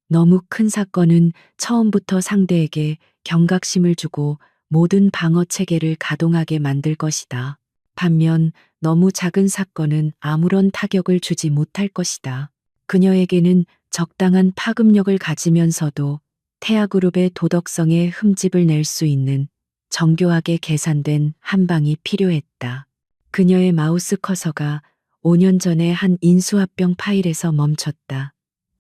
너무 큰 사건은 처음부터 상대에게 경각심을 주고 모든 방어 체계를 가동하게 만들 것이다. 반면 너무 작은 사건은 아무런 타격을 주지 못할 것이다. 그녀에게는 적당한 파급력을 가지면서도 태아그룹의 도덕성에 흠집을 낼 수 있는 정교하게 계산된 한 방이 필요했다. 그녀의 마우스 커서가 5년 전에 한 인수합병 파일에서 멈췄다.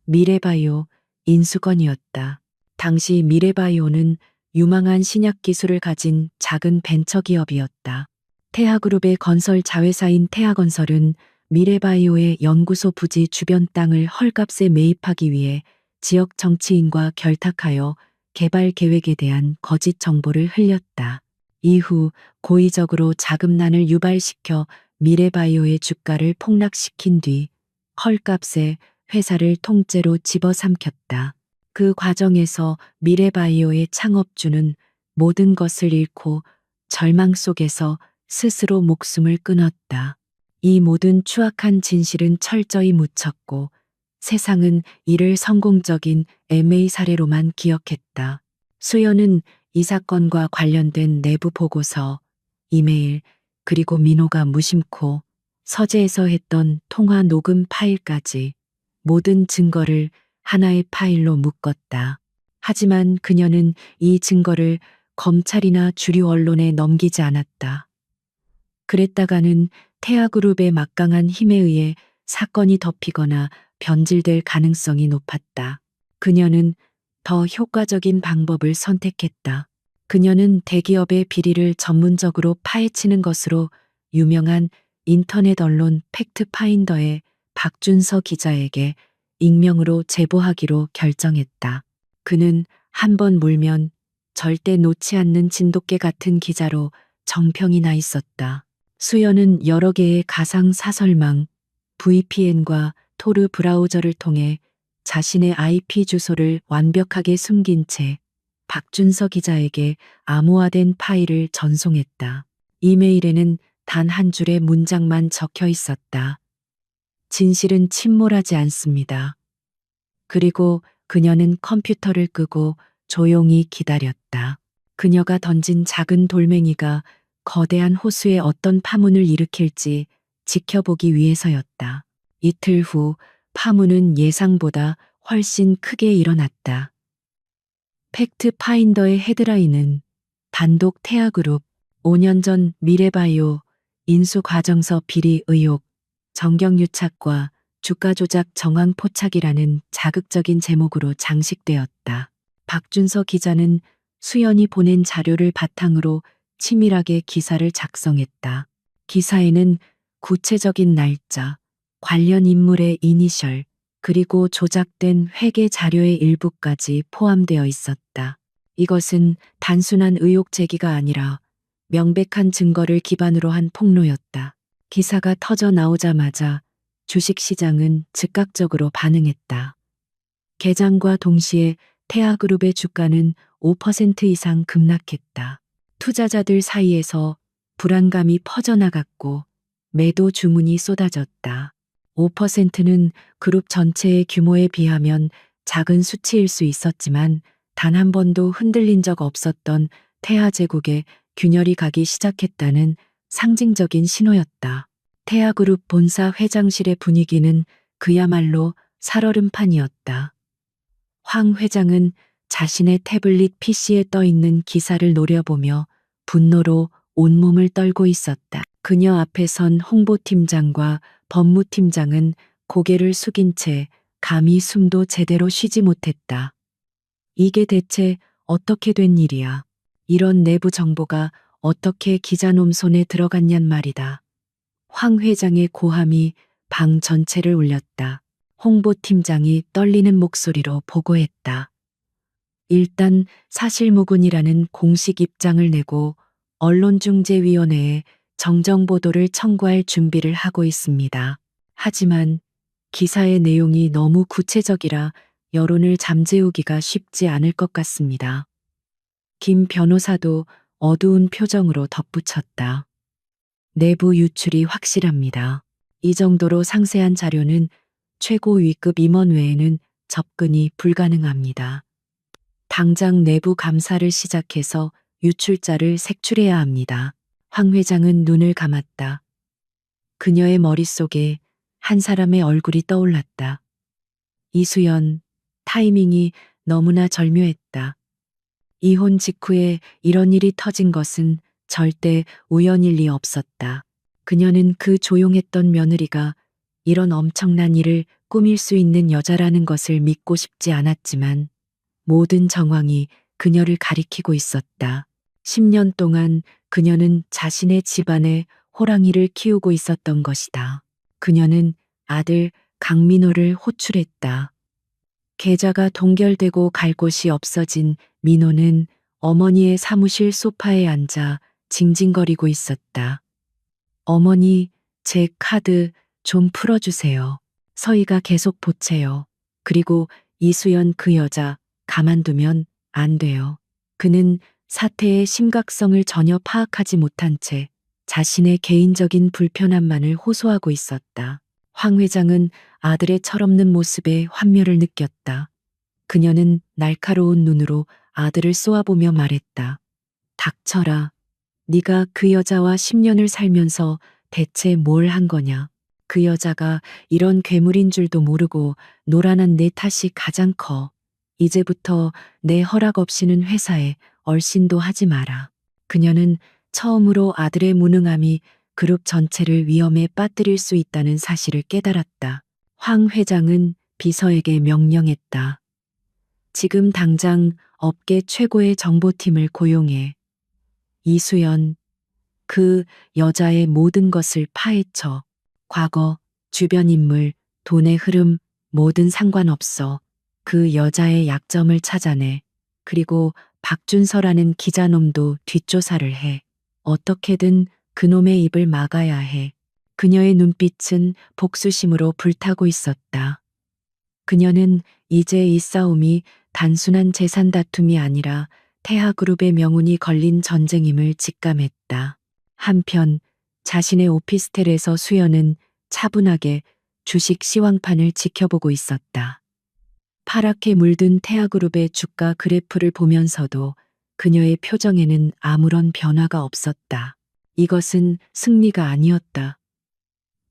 미래바이오 인수건이었다. 당시 미래바이오는 유망한 신약 기술을 가진 작은 벤처기업이었다. 태아그룹의 건설 자회사인 태아건설은 미래바이오의 연구소 부지 주변 땅을 헐값에 매입하기 위해 지역 정치인과 결탁하여 개발 계획에 대한 거짓 정보를 흘렸다. 이후 고의적으로 자금난을 유발시켜 미래바이오의 주가를 폭락시킨 뒤 헐값에 회사를 통째로 집어삼켰다. 그 과정에서 미래바이오의 창업주는 모든 것을 잃고 절망 속에서 스스로 목숨을 끊었다. 이 모든 추악한 진실은 철저히 묻혔고 세상은 이를 성공적인 MA 사례로만 기억했다. 수연은 이 사건과 관련된 내부 보고서, 이메일, 그리고 민호가 무심코 서재에서 했던 통화 녹음 파일까지 모든 증거를 하나의 파일로 묶었다. 하지만 그녀는 이 증거를 검찰이나 주류 언론에 넘기지 않았다. 그랬다가는 태아그룹의 막강한 힘에 의해 사건이 덮이거나 변질될 가능성이 높았다. 그녀는 더 효과적인 방법을 선택했다. 그녀는 대기업의 비리를 전문적으로 파헤치는 것으로 유명한 인터넷 언론 팩트파인더의 박준서 기자에게 익명으로 제보하기로 결정했다. 그는 한 번 물면 절대 놓지 않는 진돗개 같은 기자로 정평이 나 있었다. 수연은 여러 개의 가상 사설망, VPN과 토르 브라우저를 통해 자신의 IP 주소를 완벽하게 숨긴 채 박준서 기자에게 암호화된 파일을 전송했다. 이메일에는 단 한 줄의 문장만 적혀 있었다. 진실은 침몰하지 않습니다. 그리고 그녀는 컴퓨터를 끄고 조용히 기다렸다. 그녀가 던진 작은 돌멩이가 거대한 호수에 어떤 파문을 일으킬지 지켜보기 위해서였다. 이틀 후 파문은 예상보다 훨씬 크게 일어났다. 팩트 파인더의 헤드라인은 단독 태아그룹 5년 전 미래바이오 인수 과정서 비리 의혹 정경유착과 주가 조작 정황 포착이라는 자극적인 제목으로 장식되었다. 박준서 기자는 수연이 보낸 자료를 바탕으로 치밀하게 기사를 작성했다. 기사에는 구체적인 날짜, 관련 인물의 이니셜, 그리고 조작된 회계 자료의 일부까지 포함되어 있었다. 이것은 단순한 의혹 제기가 아니라 명백한 증거를 기반으로 한 폭로였다. 기사가 터져 나오자마자 주식시장은 즉각적으로 반응했다. 개장과 동시에 태아그룹의 주가는 5% 이상 급락했다. 투자자들 사이에서 불안감이 퍼져나갔고 매도 주문이 쏟아졌다. 5%는 그룹 전체의 규모에 비하면 작은 수치일 수 있었지만 단 한 번도 흔들린 적 없었던 태아제국에 균열이 가기 시작했다는 상징적인 신호였다. 태아그룹 본사 회장실의 분위기는 그야말로 살얼음판이었다. 황 회장은 자신의 태블릿 PC에 떠 있는 기사를 노려보며 분노로 온몸을 떨고 있었다. 그녀 앞에 선 홍보팀장과 법무팀장은 고개를 숙인 채 감히 숨도 제대로 쉬지 못했다. 이게 대체 어떻게 된 일이야? 이런 내부 정보가 어떻게 기자놈 손에 들어갔냔 말이다. 황 회장의 고함이 방 전체를 울렸다. 홍보팀장이 떨리는 목소리로 보고했다. 일단 사실무근이라는 공식 입장을 내고 언론중재위원회에 정정보도를 청구할 준비를 하고 있습니다. 하지만 기사의 내용이 너무 구체적이라 여론을 잠재우기가 쉽지 않을 것 같습니다. 김 변호사도 어두운 표정으로 덧붙였다. 내부 유출이 확실합니다. 이 정도로 상세한 자료는 최고 위급 임원 외에는 접근이 불가능합니다. 당장 내부 감사를 시작해서 유출자를 색출해야 합니다. 황 회장은 눈을 감았다. 그녀의 머릿속에 한 사람의 얼굴이 떠올랐다. 이수연, 타이밍이 너무나 절묘했다. 이혼 직후에 이런 일이 터진 것은 절대 우연일 리 없었다. 그녀는 그 조용했던 며느리가 이런 엄청난 일을 꾸밀 수 있는 여자라는 것을 믿고 싶지 않았지만 모든 정황이 그녀를 가리키고 있었다. 10년 동안 그녀는 자신의 집안에 호랑이를 키우고 있었던 것이다. 그녀는 아들 강민호를 호출했다. 계좌가 동결되고 갈 곳이 없어진 민호는 어머니의 사무실 소파에 앉아 징징거리고 있었다. 어머니, 제 카드 좀 풀어주세요. 서희가 계속 보채요. 그리고 이수연 그 여자 가만두면 안 돼요. 그는 사태의 심각성을 전혀 파악하지 못한 채 자신의 개인적인 불편함만을 호소하고 있었다. 황 회장은 아들의 철없는 모습에 환멸을 느꼈다. 그녀는 날카로운 눈으로 아들을 쏘아보며 말했다. 닥쳐라. 네가 그 여자와 10년을 살면서 대체 뭘 한 거냐. 그 여자가 이런 괴물인 줄도 모르고 노란한 내 탓이 가장 커. 이제부터 내 허락 없이는 회사에 얼씬도 하지 마라. 그녀는 처음으로 아들의 무능함이 그룹 전체를 위험에 빠뜨릴 수 있다는 사실을 깨달았다. 황 회장은 비서에게 명령했다. 지금 당장 업계 최고의 정보팀을 고용해. 이수연, 그 여자의 모든 것을 파헤쳐. 과거, 주변 인물, 돈의 흐름, 뭐든 상관없어. 그 여자의 약점을 찾아내. 그리고 박준서라는 기자놈도 뒷조사를 해. 어떻게든 그놈의 입을 막아야 해. 그녀의 눈빛은 복수심으로 불타고 있었다. 그녀는 이제 이 싸움이 단순한 재산 다툼이 아니라 태하그룹의 명운이 걸린 전쟁임을 직감했다. 한편 자신의 오피스텔에서 수연은 차분하게 주식 시황판을 지켜보고 있었다. 파랗게 물든 태하그룹의 주가 그래프를 보면서도 그녀의 표정에는 아무런 변화가 없었다. 이것은 승리가 아니었다.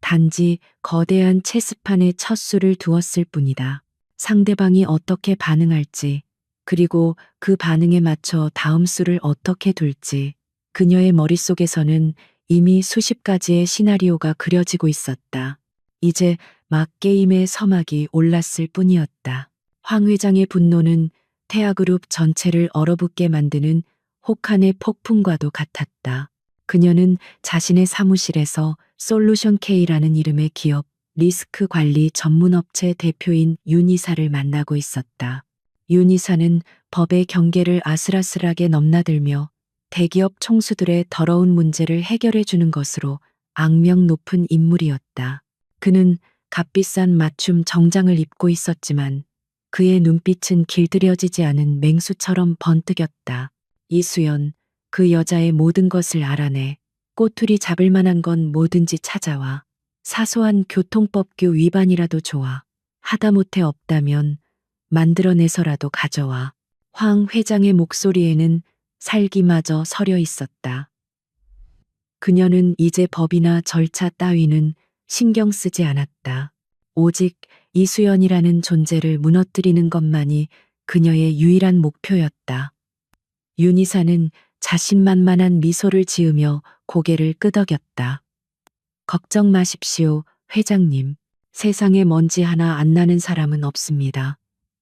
단지 거대한 체스판에 첫 수를 두었을 뿐이다. 상대방이 어떻게 반응할지, 그리고 그 반응에 맞춰 다음 수를 어떻게 둘지, 그녀의 머릿속에서는 이미 수십 가지의 시나리오가 그려지고 있었다. 이제 막 게임의 서막이 올랐을 뿐이었다. 황 회장의 분노는 태아그룹 전체를 얼어붙게 만드는 혹한의 폭풍과도 같았다. 그녀는 자신의 사무실에서 솔루션 K라는 이름의 기업 리스크 관리 전문업체 대표인 윤 이사를 만나고 있었다. 윤 이사는 법의 경계를 아슬아슬하게 넘나들며 대기업 총수들의 더러운 문제를 해결해 주는 것으로 악명 높은 인물이었다. 그는 값비싼 맞춤 정장을 입고 있었지만 그의 눈빛은 길들여지지 않은 맹수처럼 번뜩였다. 이수연, 그 여자의 모든 것을 알아내. 꼬투리 잡을 만한 건 뭐든지 찾아와. 사소한 교통법규 위반이라도 좋아. 하다못해 없다면 만들어내서라도 가져와. 황 회장의 목소리에는 살기마저 서려 있었다. 그녀는 이제 법이나 절차 따위는 신경 쓰지 않았다. 오직 이수연이라는 존재를 무너뜨리는 것만이 그녀의 유일한 목표였다. 윤 이사는 자신만만한 미소를 지으며 고개를 끄덕였다. 걱정 마십시오, 회장님. 세상에 먼지 하나 안 나는 사람은 없습니다.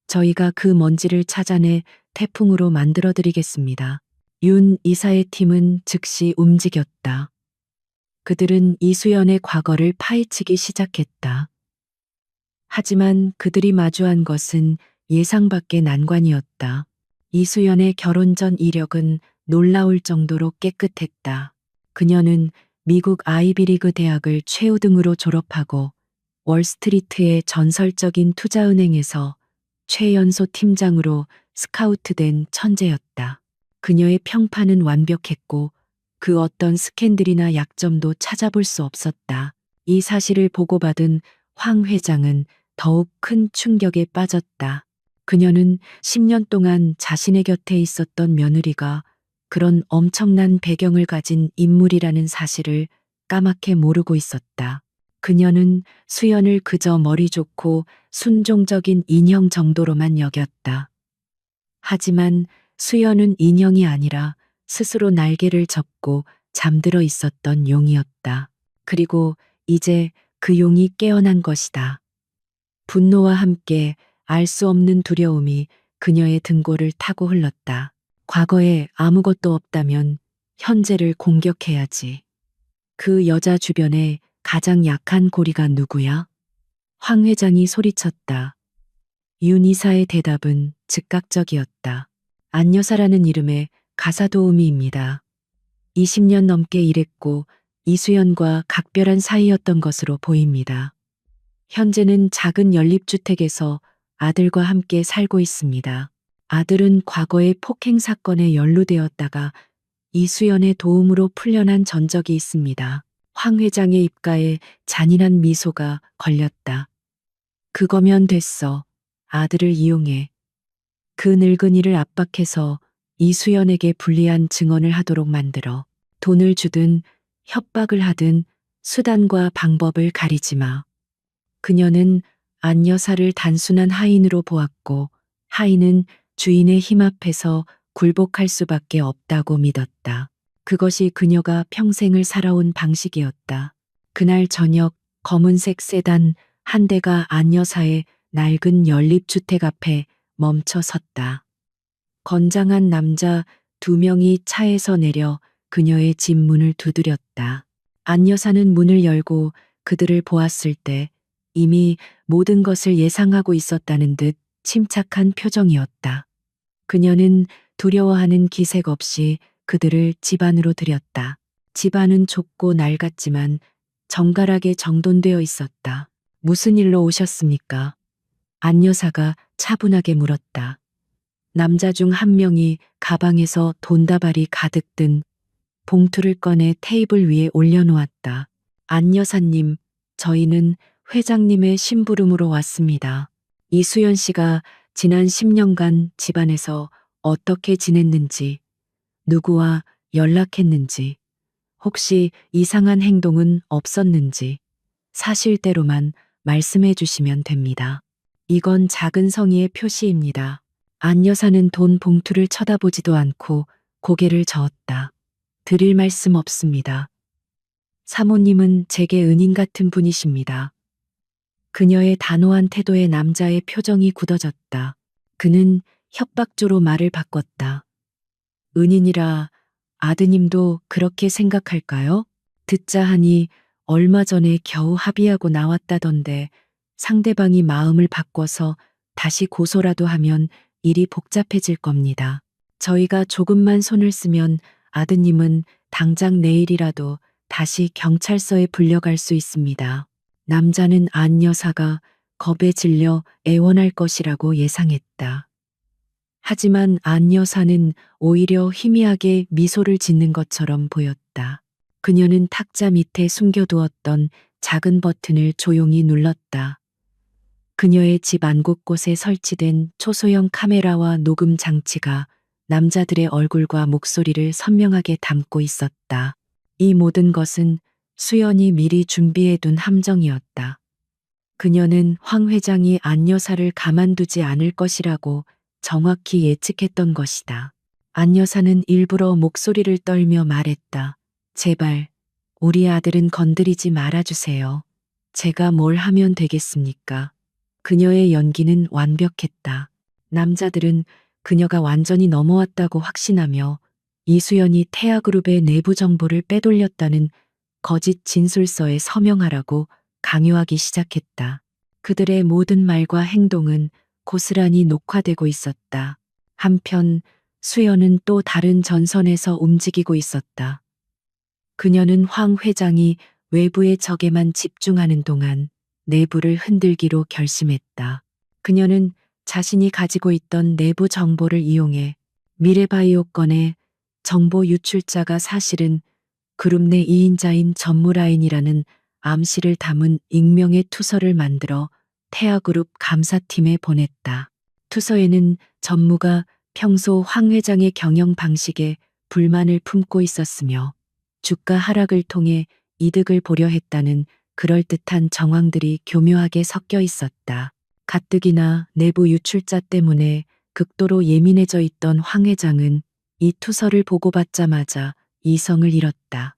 저희가 그 먼지를 찾아내 태풍으로 만들어드리겠습니다. 윤 이사의 팀은 즉시 움직였다. 그들은 이수연의 과거를 파헤치기 시작했다. 하지만 그들이 마주한 것은 예상 밖의 난관이었다. 이수연의 결혼 전 이력은 놀라울 정도로 깨끗했다. 그녀는 미국 아이비리그 대학을 최우등으로 졸업하고 월스트리트의 전설적인 투자은행에서 최연소 팀장으로 스카우트된 천재였다. 그녀의 평판은 완벽했고 그 어떤 스캔들이나 약점도 찾아볼 수 없었다. 이 사실을 보고받은 황 회장은 더욱 큰 충격에 빠졌다. 그녀는 10년 동안 자신의 곁에 있었던 며느리가 그런 엄청난 배경을 가진 인물이라는 사실을 까맣게 모르고 있었다. 그녀는 수연을 그저 머리 좋고 순종적인 인형 정도로만 여겼다. 하지만 수연은 인형이 아니라 스스로 날개를 접고 잠들어 있었던 용이었다. 그리고 이제 그 용이 깨어난 것이다. 분노와 함께 알 수 없는 두려움이 그녀의 등골을 타고 흘렀다. 과거에 아무것도 없다면 현재를 공격해야지. 그 여자 주변에 가장 약한 고리가 누구야? 황 회장이 소리쳤다. 윤 이사의 대답은 즉각적이었다. 안여사라는 이름의 가사 도우미입니다. 20년 넘게 일했고 이수연과 각별한 사이였던 것으로 보입니다. 현재는 작은 연립주택에서 아들과 함께 살고 있습니다. 아들은 과거의 폭행 사건에 연루되었다가 이수연의 도움으로 풀려난 전적이 있습니다. 황 회장의 입가에 잔인한 미소가 걸렸다. 그거면 됐어. 아들을 이용해. 그 늙은이를 압박해서 이수연에게 불리한 증언을 하도록 만들어. 돈을 주든 협박을 하든 수단과 방법을 가리지 마. 그녀는 안 여사를 단순한 하인으로 보았고 하인은 주인의 힘 앞에서 굴복할 수밖에 없다고 믿었다. 그것이 그녀가 평생을 살아온 방식이었다. 그날 저녁 검은색 세단 한 대가 안 여사의 낡은 연립주택 앞에 멈춰 섰다. 건장한 남자 2명이 차에서 내려 그녀의 집 문을 두드렸다. 안 여사는 문을 열고 그들을 보았을 때 이미 모든 것을 예상하고 있었다는 듯 침착한 표정이었다. 그녀는 두려워하는 기색 없이 그들을 집 안으로 들였다. 집 안은 좁고 낡았지만 정갈하게 정돈되어 있었다. 무슨 일로 오셨습니까? 안 여사가 차분하게 물었다. 남자 중 한 명이 가방에서 돈다발이 가득 든 봉투를 꺼내 테이블 위에 올려놓았다. 안 여사님, 저희는 회장님의 심부름으로 왔습니다. 이수연 씨가 지난 10년간 집안에서 어떻게 지냈는지, 누구와 연락했는지, 혹시 이상한 행동은 없었는지 사실대로만 말씀해 주시면 됩니다. 이건 작은 성의의 표시입니다. 안 여사는 돈 봉투를 쳐다보지도 않고 고개를 저었다. 드릴 말씀 없습니다. 사모님은 제게 은인 같은 분이십니다. 그녀의 단호한 태도에 남자의 표정이 굳어졌다. 그는 협박조로 말을 바꿨다. 은인이라 아드님도 그렇게 생각할까요? 듣자 하니 얼마 전에 겨우 합의하고 나왔다던데 상대방이 마음을 바꿔서 다시 고소라도 하면 일이 복잡해질 겁니다. 저희가 조금만 손을 쓰면 아드님은 당장 내일이라도 다시 경찰서에 불려갈 수 있습니다. 남자는 안 여사가 겁에 질려 애원할 것이라고 예상했다. 하지만 안 여사는 오히려 희미하게 미소를 짓는 것처럼 보였다. 그녀는 탁자 밑에 숨겨두었던 작은 버튼을 조용히 눌렀다. 그녀의 집 안 곳곳에 설치된 초소형 카메라와 녹음 장치가 남자들의 얼굴과 목소리를 선명하게 담고 있었다. 이 모든 것은 수연이 미리 준비해둔 함정이었다. 그녀는 황 회장이 안 여사를 가만두지 않을 것이라고 정확히 예측했던 것이다. 안 여사는 일부러 목소리를 떨며 말했다. 제발, 우리 아들은 건드리지 말아주세요. 제가 뭘 하면 되겠습니까? 그녀의 연기는 완벽했다. 남자들은 그녀가 완전히 넘어왔다고 확신하며 이수연이 태아그룹의 내부 정보를 빼돌렸다는 거짓 진술서에 서명하라고 강요하기 시작했다. 그들의 모든 말과 행동은 고스란히 녹화되고 있었다. 한편 수연은 또 다른 전선에서 움직이고 있었다. 그녀는 황 회장이 외부의 적에만 집중하는 동안 내부를 흔들기로 결심했다. 그녀는 자신이 가지고 있던 내부 정보를 이용해 미래바이오 건의 정보 유출자가 사실은 그룹 내 2인자인 전무라인이라는 암시를 담은 익명의 투서를 만들어 태아그룹 감사팀에 보냈다. 투서에는 전무가 평소 황 회장의 경영 방식에 불만을 품고 있었으며 주가 하락을 통해 이득을 보려 했다는 그럴듯한 정황들이 교묘하게 섞여 있었다. 가뜩이나 내부 유출자 때문에 극도로 예민해져 있던 황 회장은 이 투서를 보고받자마자 이성을 잃었다.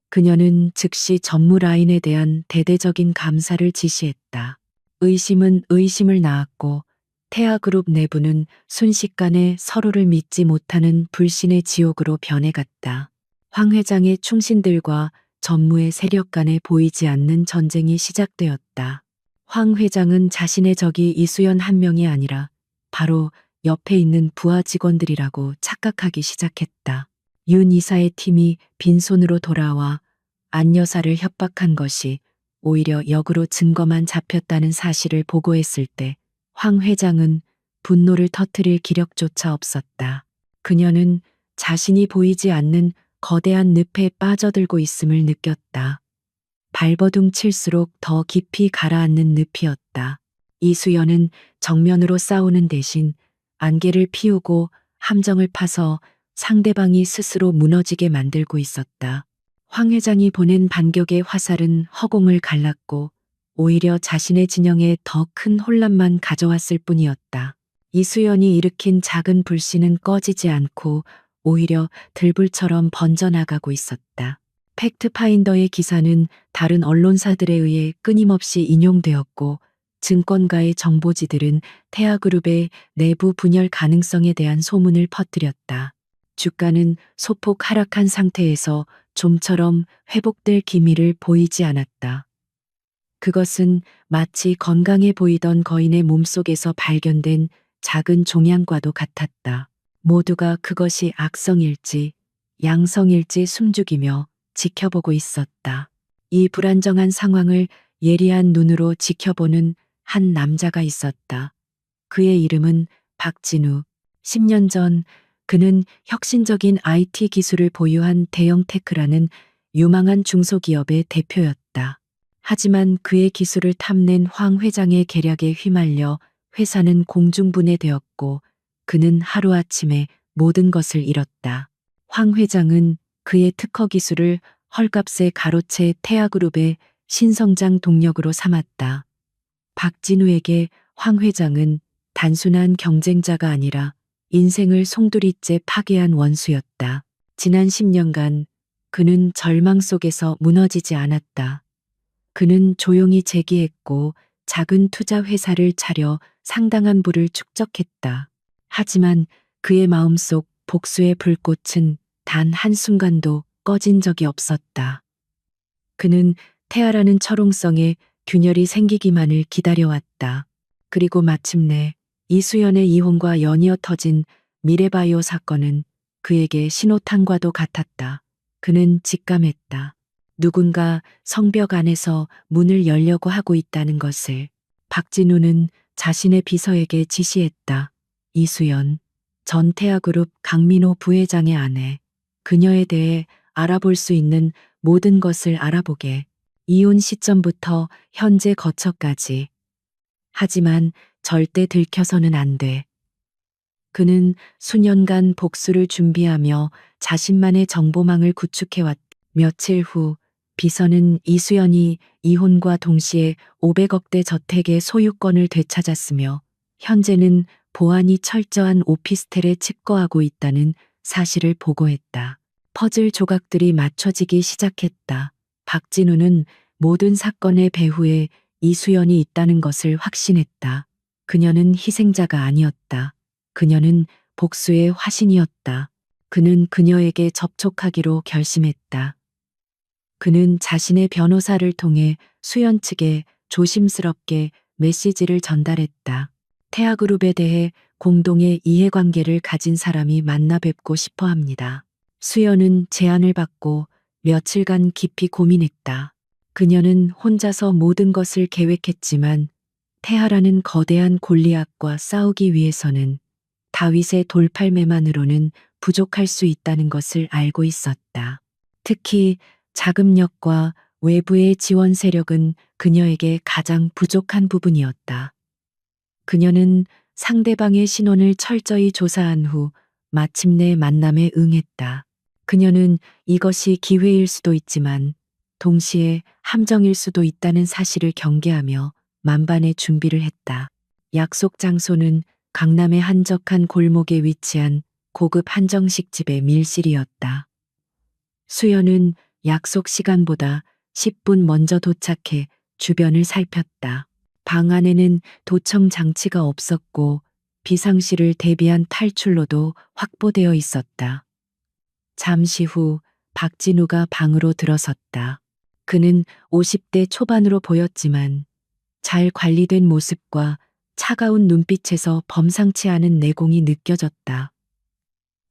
그녀는 즉시 전무 라인에 대한 대대적인 감사를 지시했다. 의심은 의심을 낳았고 태아그룹 내부는 순식간에 서로를 믿지 못하는 불신의 지옥으로 변해갔다. 황 회장의 충신들과 전무의 세력 간에 보이지 않는 전쟁이 시작되었다. 황 회장은 자신의 적이 이수연 한 명이 아니라 바로 옆에 있는 부하 직원들이라고 착각하기 시작했다. 윤 이사의 팀이 빈손으로 돌아와 안 여사를 협박한 것이 오히려 역으로 증거만 잡혔다는 사실을 보고했을 때 황 회장은 분노를 터뜨릴 기력조차 없었다. 그녀는 자신이 보이지 않는 거대한 늪에 빠져들고 있음을 느꼈다. 발버둥 칠수록 더 깊이 가라앉는 늪이었다. 이수연은 정면으로 싸우는 대신 안개를 피우고 함정을 파서 상대방이 스스로 무너지게 만들고 있었다. 황 회장이 보낸 반격의 화살은 허공을 갈랐고 오히려 자신의 진영에 더 큰 혼란만 가져왔을 뿐이었다. 이수연이 일으킨 작은 불씨는 꺼지지 않고 오히려 들불처럼 번져나가고 있었다. 팩트파인더의 기사는 다른 언론사들에 의해 끊임없이 인용되었고 증권가의 정보지들은 태아그룹의 내부 분열 가능성에 대한 소문을 퍼뜨렸다. 주가는 소폭 하락한 상태에서 좀처럼 회복될 기미를 보이지 않았다. 그것은 마치 건강해 보이던 거인의 몸속에서 발견된 작은 종양과도 같았다. 모두가 그것이 악성일지 양성일지 숨죽이며 지켜보고 있었다. 이 불안정한 상황을 예리한 눈으로 지켜보는 한 남자가 있었다. 그의 이름은 박진우. 10년 전 그는 혁신적인 IT 기술을 보유한 대형 테크라는 유망한 중소기업의 대표였다. 하지만 그의 기술을 탐낸 황 회장의 계략에 휘말려 회사는 공중분해되었고 그는 하루아침에 모든 것을 잃었다. 황 회장은 그의 특허 기술을 헐값에 가로채 태아그룹의 신성장 동력으로 삼았다. 박진우에게 황 회장은 단순한 경쟁자가 아니라 인생을 송두리째 파괴한 원수였다. 지난 10년간 그는 절망 속에서 무너지지 않았다. 그는 조용히 재기했고 작은 투자 회사를 차려 상당한 부를 축적했다. 하지만 그의 마음속 복수의 불꽃은 단 한순간도 꺼진 적이 없었다. 그는 태아라는 철옹성에 균열이 생기기만을 기다려왔다. 그리고 마침내 이수연의 이혼과 연이어 터진 미래바이오 사건은 그에게 신호탄과도 같았다. 그는 직감했다. 누군가 성벽 안에서 문을 열려고 하고 있다는 것을. 박진우는 자신의 비서에게 지시했다. 이수연, 전태아그룹 강민호 부회장의 아내. 그녀에 대해 알아볼 수 있는 모든 것을 알아보게. 이혼 시점부터 현재 거처까지. 하지만 절대 들켜서는 안 돼. 그는 수년간 복수를 준비하며 자신만의 정보망을 구축해왔다. 며칠 후 비서는 이수연이 이혼과 동시에 500억대 저택의 소유권을 되찾았으며 현재는 보안이 철저한 오피스텔에 칩거하고 있다는 사실을 보고했다. 퍼즐 조각들이 맞춰지기 시작했다. 박진우는 모든 사건의 배후에 이수연이 있다는 것을 확신했다. 그녀는 희생자가 아니었다. 그녀는 복수의 화신이었다. 그는 그녀에게 접촉하기로 결심했다. 그는 자신의 변호사를 통해 수연 측에 조심스럽게 메시지를 전달했다. 태아그룹에 대해 공동의 이해관계를 가진 사람이 만나 뵙고 싶어 합니다. 수연은 제안을 받고 며칠간 깊이 고민했다. 그녀는 혼자서 모든 것을 계획했지만 태아라는 거대한 골리앗과 싸우기 위해서는 다윗의 돌팔매만으로는 부족할 수 있다는 것을 알고 있었다. 특히 자금력과 외부의 지원 세력은 그녀에게 가장 부족한 부분이었다. 그녀는 상대방의 신원을 철저히 조사한 후 마침내 만남에 응했다. 그녀는 이것이 기회일 수도 있지만 동시에 함정일 수도 있다는 사실을 경계하며 만반의 준비를 했다. 약속 장소는 강남의 한적한 골목에 위치한 고급 한정식 집의 밀실이었다. 수연은 약속 시간보다 10분 먼저 도착해 주변을 살폈다. 방 안에는 도청 장치가 없었고 비상시를 대비한 탈출로도 확보되어 있었다. 잠시 후 박진우가 방으로 들어섰다. 그는 50대 초반으로 보였지만 잘 관리된 모습과 차가운 눈빛에서 범상치 않은 내공이 느껴졌다.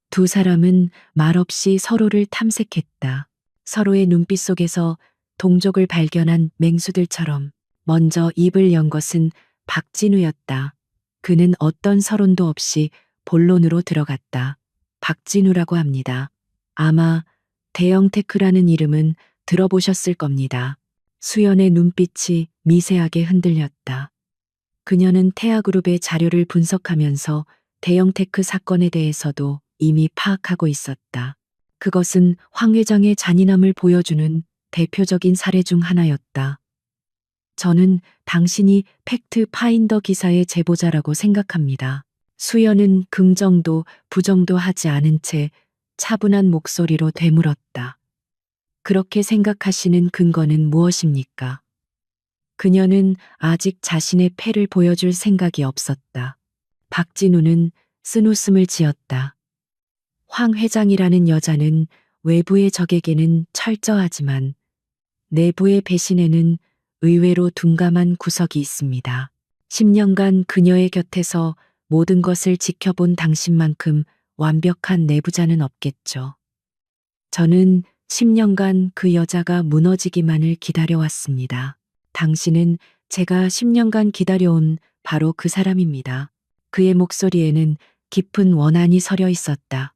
두 사람은 말없이 서로를 탐색했다. 서로의 눈빛 속에서 동족을 발견한 맹수들처럼 먼저 입을 연 것은 박진우였다. 그는 어떤 서론도 없이 본론으로 들어갔다. 박진우라고 합니다. 아마 대영테크라는 이름은 들어보셨을 겁니다. 수연의 눈빛이 미세하게 흔들렸다. 그녀는 태아그룹의 자료를 분석하면서 대영테크 사건에 대해서도 이미 파악하고 있었다. 그것은 황 회장의 잔인함을 보여주는 대표적인 사례 중 하나였다. 저는 당신이 팩트 파인더 기사의 제보자라고 생각합니다. 수연은 긍정도 부정도 하지 않은 채 차분한 목소리로 되물었다. 그렇게 생각하시는 근거는 무엇입니까? 그녀는 아직 자신의 패를 보여줄 생각이 없었다. 박진우는 쓴웃음을 지었다. 황 회장이라는 여자는 외부의 적에게는 철저하지만 내부의 배신에는 의외로 둔감한 구석이 있습니다. 10년간 그녀의 곁에서 모든 것을 지켜본 당신만큼 완벽한 내부자는 없겠죠. 저는 10년간 그 여자가 무너지기만을 기다려왔습니다. 당신은 제가 10년간 기다려온 바로 그 사람입니다. 그의 목소리에는 깊은 원한이 서려 있었다.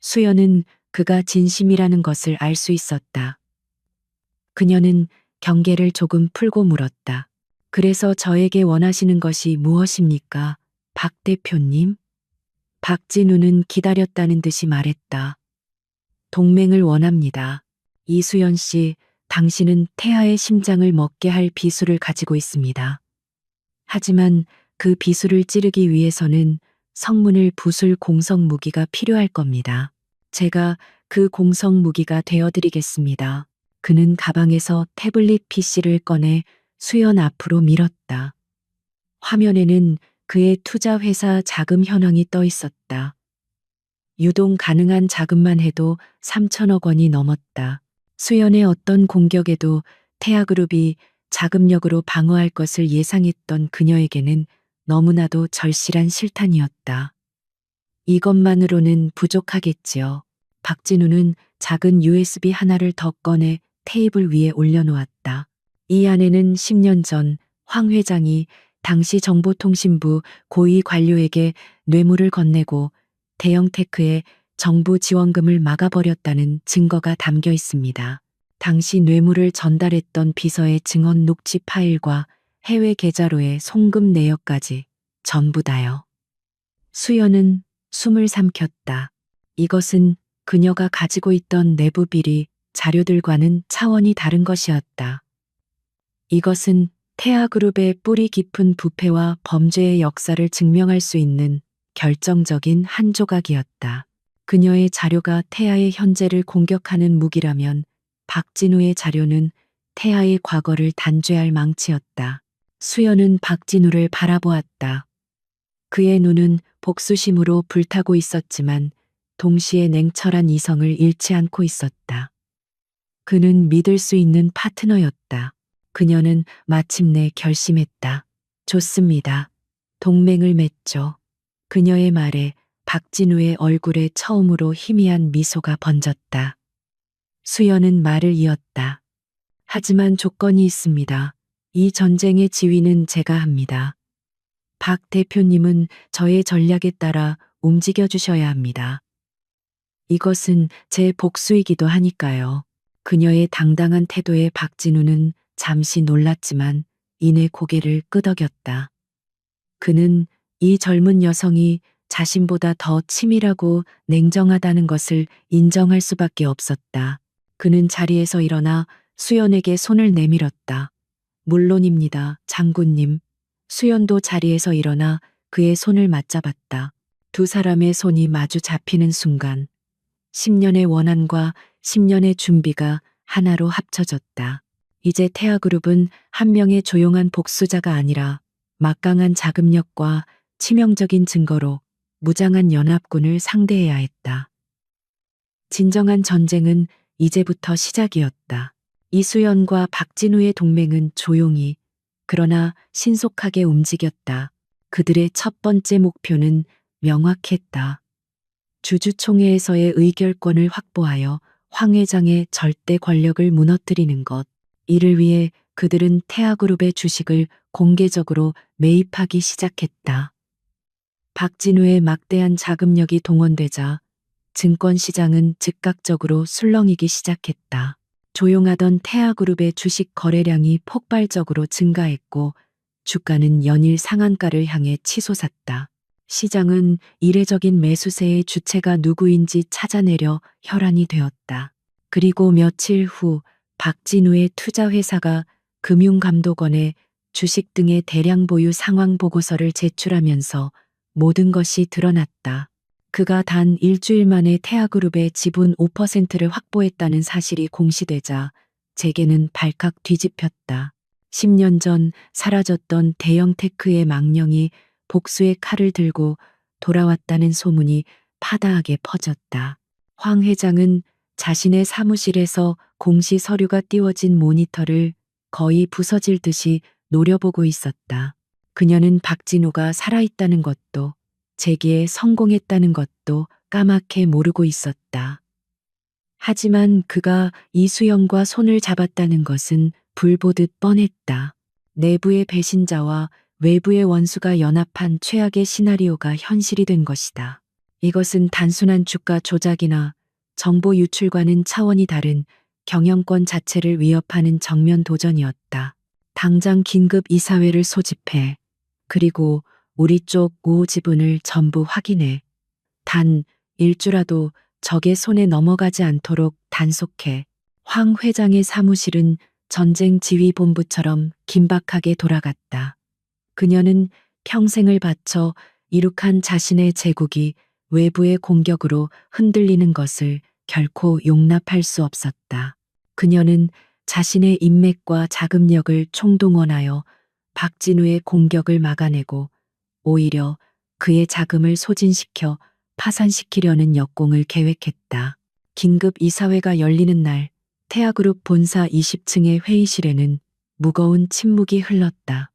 수연은 그가 진심이라는 것을 알 수 있었다. 그녀는 경계를 조금 풀고 물었다. 그래서 저에게 원하시는 것이 무엇입니까? 박 대표님? 박진우는 기다렸다는 듯이 말했다. 동맹을 원합니다. 이수연 씨, 당신은 태아의 심장을 먹게 할 비수를 가지고 있습니다. 하지만 그 비수를 찌르기 위해서는 성문을 부술 공성 무기가 필요할 겁니다. 제가 그 공성 무기가 되어드리겠습니다. 그는 가방에서 태블릿 PC를 꺼내 수연 앞으로 밀었다. 화면에는 그의 투자 회사 자금 현황이 떠 있었다. 유동 가능한 자금만 해도 3천억 원이 넘었다. 수연의 어떤 공격에도 태아그룹이 자금력으로 방어할 것을 예상했던 그녀에게는 너무나도 절실한 실탄이었다. 이것만으로는 부족하겠지요. 박진우는 작은 USB 하나를 더 꺼내 테이블 위에 올려놓았다. 이 안에는 10년 전 황 회장이 당시 정보통신부 고위 관료에게 뇌물을 건네고 대영테크에 정부 지원금을 막아버렸다는 증거가 담겨 있습니다. 당시 뇌물을 전달했던 비서의 증언 녹취 파일과 해외 계좌로의 송금 내역까지 전부 다요. 수연은 숨을 삼켰다. 이것은 그녀가 가지고 있던 내부 비리 자료들과는 차원이 다른 것이었다. 이것은 태아그룹의 뿌리 깊은 부패와 범죄의 역사를 증명할 수 있는 결정적인 한 조각이었다. 그녀의 자료가 태아의 현재를 공격하는 무기라면 박진우의 자료는 태아의 과거를 단죄할 망치였다. 수연은 박진우를 바라보았다. 그의 눈은 복수심으로 불타고 있었지만 동시에 냉철한 이성을 잃지 않고 있었다. 그는 믿을 수 있는 파트너였다. 그녀는 마침내 결심했다. 좋습니다. 동맹을 맺죠. 그녀의 말에 박진우의 얼굴에 처음으로 희미한 미소가 번졌다. 수연은 말을 이었다. 하지만 조건이 있습니다. 이 전쟁의 지휘는 제가 합니다. 박 대표님은 저의 전략에 따라 움직여 주셔야 합니다. 이것은 제 복수이기도 하니까요. 그녀의 당당한 태도에 박진우는 잠시 놀랐지만 이내 고개를 끄덕였다. 그는 이 젊은 여성이 자신보다 더 치밀하고 냉정하다는 것을 인정할 수밖에 없었다. 그는 자리에서 일어나 수연에게 손을 내밀었다. 물론입니다, 장군님. 수연도 자리에서 일어나 그의 손을 맞잡았다. 두 사람의 손이 마주 잡히는 순간 10년의 원한과 10년의 준비가 하나로 합쳐졌다. 이제 태아그룹은 한 명의 조용한 복수자가 아니라 막강한 자금력과 치명적인 증거로 무장한 연합군을 상대해야 했다. 진정한 전쟁은 이제부터 시작이었다. 이수연과 박진우의 동맹은 조용히 그러나 신속하게 움직였다. 그들의 첫 번째 목표는 명확했다. 주주총회에서의 의결권을 확보하여 황 회장의 절대 권력을 무너뜨리는 것. 이를 위해 그들은 태아그룹의 주식을 공개적으로 매입하기 시작했다. 박진우의 막대한 자금력이 동원되자 증권시장은 즉각적으로 술렁이기 시작했다. 조용하던 태아그룹의 주식 거래량이 폭발적으로 증가했고 주가는 연일 상한가를 향해 치솟았다. 시장은 이례적인 매수세의 주체가 누구인지 찾아내려 혈안이 되었다. 그리고 며칠 후 박진우의 투자회사가 금융감독원에 주식 등의 대량 보유 상황 보고서를 제출하면서 모든 것이 드러났다. 그가 단 일주일 만에 태아그룹의 지분 5%를 확보했다는 사실이 공시되자 재계는 발칵 뒤집혔다. 10년 전 사라졌던 대형 테크의 망령이 복수의 칼을 들고 돌아왔다는 소문이 파다하게 퍼졌다. 황 회장은 자신의 사무실에서 공시 서류가 띄워진 모니터를 거의 부서질 듯이 노려보고 있었다. 그녀는 박진우가 살아있다는 것도 재기에 성공했다는 것도 까맣게 모르고 있었다. 하지만 그가 이수영과 손을 잡았다는 것은 불보듯 뻔했다. 내부의 배신자와 외부의 원수가 연합한 최악의 시나리오가 현실이 된 것이다. 이것은 단순한 주가 조작이나 정보 유출과는 차원이 다른 경영권 자체를 위협하는 정면 도전이었다. 당장 긴급 이사회를 소집해 그리고 우리 쪽 우호 지분을 전부 확인해. 단 일주라도 적의 손에 넘어가지 않도록 단속해. 황 회장의 사무실은 전쟁 지휘본부처럼 긴박하게 돌아갔다. 그녀는 평생을 바쳐 이룩한 자신의 제국이 외부의 공격으로 흔들리는 것을 결코 용납할 수 없었다. 그녀는 자신의 인맥과 자금력을 총동원하여 박진우의 공격을 막아내고 오히려 그의 자금을 소진시켜 파산시키려는 역공을 계획했다. 긴급 이사회가 열리는 날 태아그룹 본사 20층의 회의실에는 무거운 침묵이 흘렀다.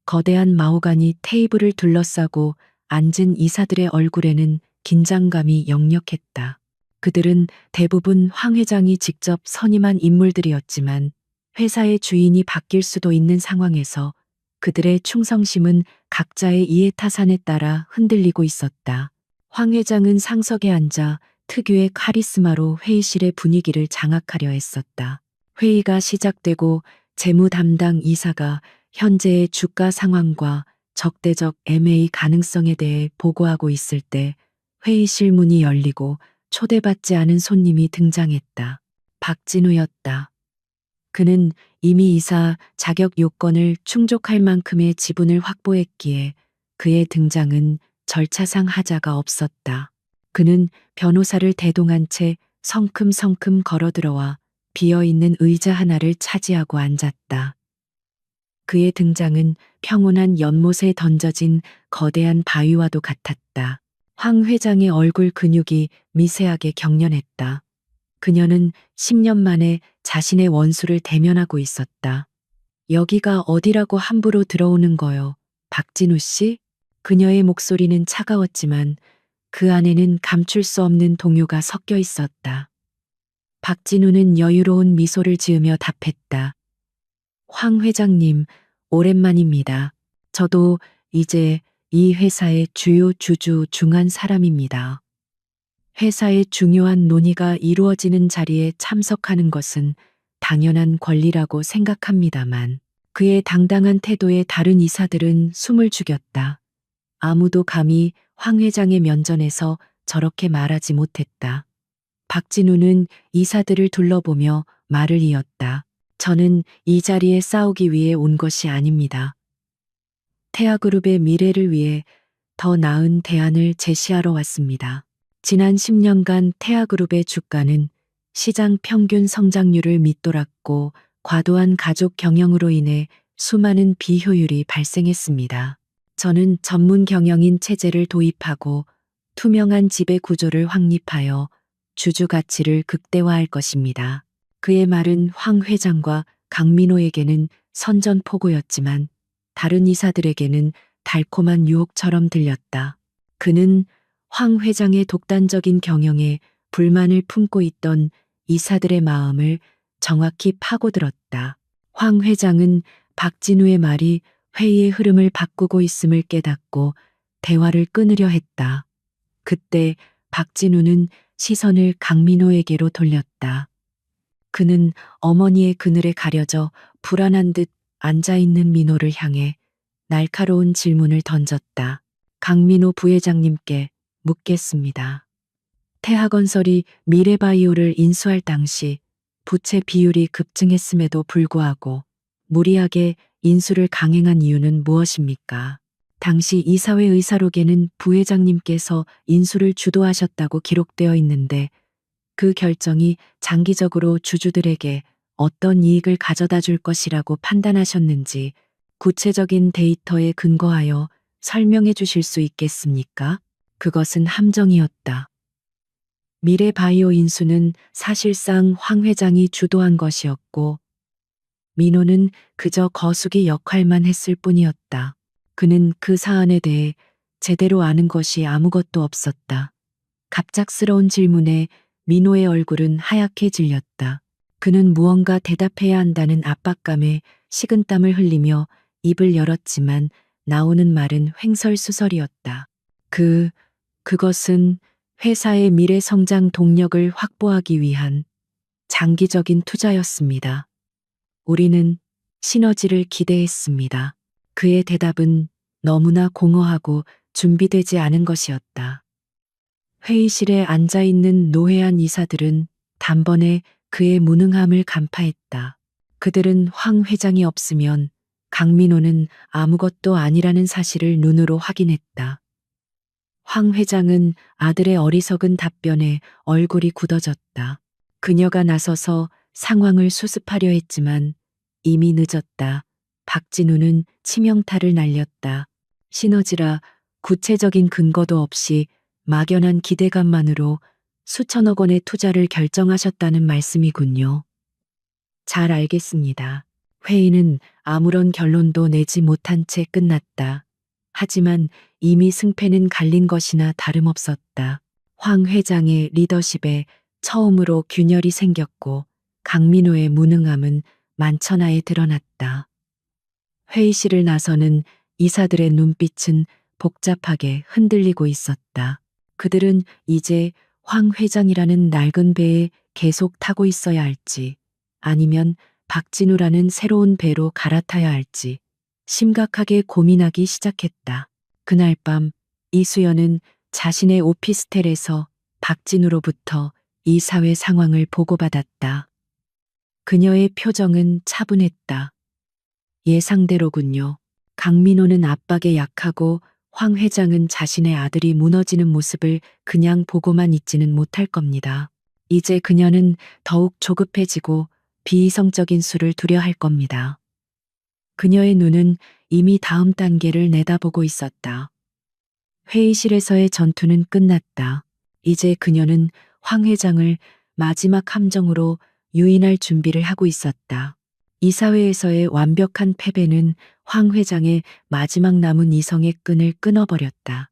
거대한 마호가니 테이블을 둘러싸고 앉은 이사들의 얼굴에는 긴장감이 역력했다. 그들은 대부분 황 회장이 직접 선임한 인물들이었지만 회사의 주인이 바뀔 수도 있는 상황에서 그들의 충성심은 각자의 이해타산에 따라 흔들리고 있었다. 황 회장은 상석에 앉아 특유의 카리스마로 회의실의 분위기를 장악하려 했었다. 회의가 시작되고 재무 담당 이사가 현재의 주가 상황과 적대적 M&A 가능성에 대해 보고하고 있을 때 회의실 문이 열리고 초대받지 않은 손님이 등장했다. 박진우였다. 그는 이미 이사 자격 요건을 충족할 만큼의 지분을 확보했기에 그의 등장은 절차상 하자가 없었다. 그는 변호사를 대동한 채 성큼성큼 걸어들어와 비어있는 의자 하나를 차지하고 앉았다. 그의 등장은 평온한 연못에 던져진 거대한 바위와도 같았다. 황 회장의 얼굴 근육이 미세하게 경련했다. 그녀는 10년 만에 자신의 원수를 대면하고 있었다. 여기가 어디라고 함부로 들어오는 거요, 박진우 씨? 그녀의 목소리는 차가웠지만 그 안에는 감출 수 없는 동요가 섞여 있었다. 박진우는 여유로운 미소를 지으며 답했다. 황 회장님, 오랜만입니다. 저도 이제 이 회사의 주요 주주 중 한 사람입니다. 회사의 중요한 논의가 이루어지는 자리에 참석하는 것은 당연한 권리라고 생각합니다만 그의 당당한 태도에 다른 이사들은 숨을 죽였다. 아무도 감히 황 회장의 면전에서 저렇게 말하지 못했다. 박진우는 이사들을 둘러보며 말을 이었다. 저는 이 자리에 싸우기 위해 온 것이 아닙니다. 태아그룹의 미래를 위해 더 나은 대안을 제시하러 왔습니다. 지난 10년간 태아그룹의 주가는 시장 평균 성장률을 밑돌았고 과도한 가족 경영으로 인해 수많은 비효율이 발생했습니다. 저는 전문 경영인 체제를 도입하고 투명한 지배 구조를 확립하여 주주 가치를 극대화할 것입니다. 그의 말은 황 회장과 강민호에게는 선전포고였지만 다른 이사들에게는 달콤한 유혹처럼 들렸다. 그는 황 회장의 독단적인 경영에 불만을 품고 있던 이사들의 마음을 정확히 파고들었다. 황 회장은 박진우의 말이 회의의 흐름을 바꾸고 있음을 깨닫고 대화를 끊으려 했다. 그때 박진우는 시선을 강민호에게로 돌렸다. 그는 어머니의 그늘에 가려져 불안한 듯 앉아있는 민호를 향해 날카로운 질문을 던졌다. 강민호 부회장님께 묻겠습니다. 태하건설이 미래바이오를 인수할 당시 부채 비율이 급증했음에도 불구하고 무리하게 인수를 강행한 이유는 무엇입니까? 당시 이사회 의사록에는 부회장님께서 인수를 주도하셨다고 기록되어 있는데 그 결정이 장기적으로 주주들에게 어떤 이익을 가져다 줄 것이라고 판단하셨는지 구체적인 데이터에 근거하여 설명해 주실 수 있겠습니까? 그것은 함정이었다. 미래바이오 인수는 사실상 황 회장이 주도한 것이었고 민호는 그저 거수기 역할만 했을 뿐이었다. 그는 그 사안에 대해 제대로 아는 것이 아무것도 없었다. 갑작스러운 질문에 민호의 얼굴은 하얗게 질렸다. 그는 무언가 대답해야 한다는 압박감에 식은땀을 흘리며 입을 열었지만 나오는 말은 횡설수설이었다. 그것은 회사의 미래 성장 동력을 확보하기 위한 장기적인 투자였습니다. 우리는 시너지를 기대했습니다. 그의 대답은 너무나 공허하고 준비되지 않은 것이었다. 회의실에 앉아있는 노회한 이사들은 단번에 그의 무능함을 간파했다. 그들은 황 회장이 없으면 강민호는 아무것도 아니라는 사실을 눈으로 확인했다. 황 회장은 아들의 어리석은 답변에 얼굴이 굳어졌다. 그녀가 나서서 상황을 수습하려 했지만 이미 늦었다. 박진우는 치명타를 날렸다. 시너지라 구체적인 근거도 없이 막연한 기대감만으로 수천억 원의 투자를 결정하셨다는 말씀이군요. 잘 알겠습니다. 회의는 아무런 결론도 내지 못한 채 끝났다. 하지만 이미 승패는 갈린 것이나 다름없었다. 황 회장의 리더십에 처음으로 균열이 생겼고 강민호의 무능함은 만천하에 드러났다. 회의실을 나서는 이사들의 눈빛은 복잡하게 흔들리고 있었다. 그들은 이제 황 회장이라는 낡은 배에 계속 타고 있어야 할지 아니면 박진우라는 새로운 배로 갈아타야 할지 심각하게 고민하기 시작했다. 그날 밤 이수연은 자신의 오피스텔에서 박진우로부터 이사회 상황을 보고받았다. 그녀의 표정은 차분했다. 예상대로군요. 강민호는 압박에 약하고 황 회장은 자신의 아들이 무너지는 모습을 그냥 보고만 있지는 못할 겁니다. 이제 그녀는 더욱 조급해지고 비이성적인 수를 두려 할 겁니다. 그녀의 눈은 이미 다음 단계를 내다보고 있었다. 회의실에서의 전투는 끝났다. 이제 그녀는 황 회장을 마지막 함정으로 유인할 준비를 하고 있었다. 이사회에서의 완벽한 패배는 황 회장의 마지막 남은 이성의 끈을 끊어버렸다.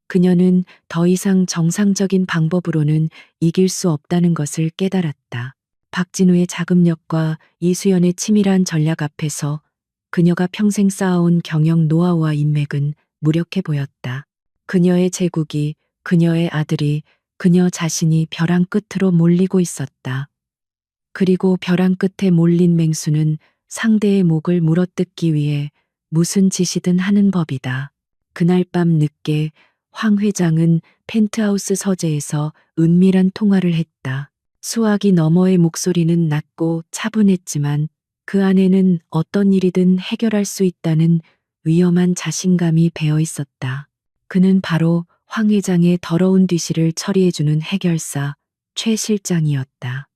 그녀는 더 이상 정상적인 방법으로는 이길 수 없다는 것을 깨달았다. 박진우의 자금력과 이수연의 치밀한 전략 앞에서 그녀가 평생 쌓아온 경영 노하우와 인맥은 무력해 보였다. 그녀의 제국이, 그녀의 아들이, 그녀 자신이 벼랑 끝으로 몰리고 있었다. 그리고 벼랑 끝에 몰린 맹수는 상대의 목을 물어뜯기 위해 무슨 짓이든 하는 법이다. 그날 밤 늦게 황 회장은 펜트하우스 서재에서 은밀한 통화를 했다. 수화기 너머의 목소리는 낮고 차분했지만 그 안에는 어떤 일이든 해결할 수 있다는 위험한 자신감이 배어 있었다. 그는 바로 황 회장의 더러운 뒤실을 처리해주는 해결사 최 실장이었다.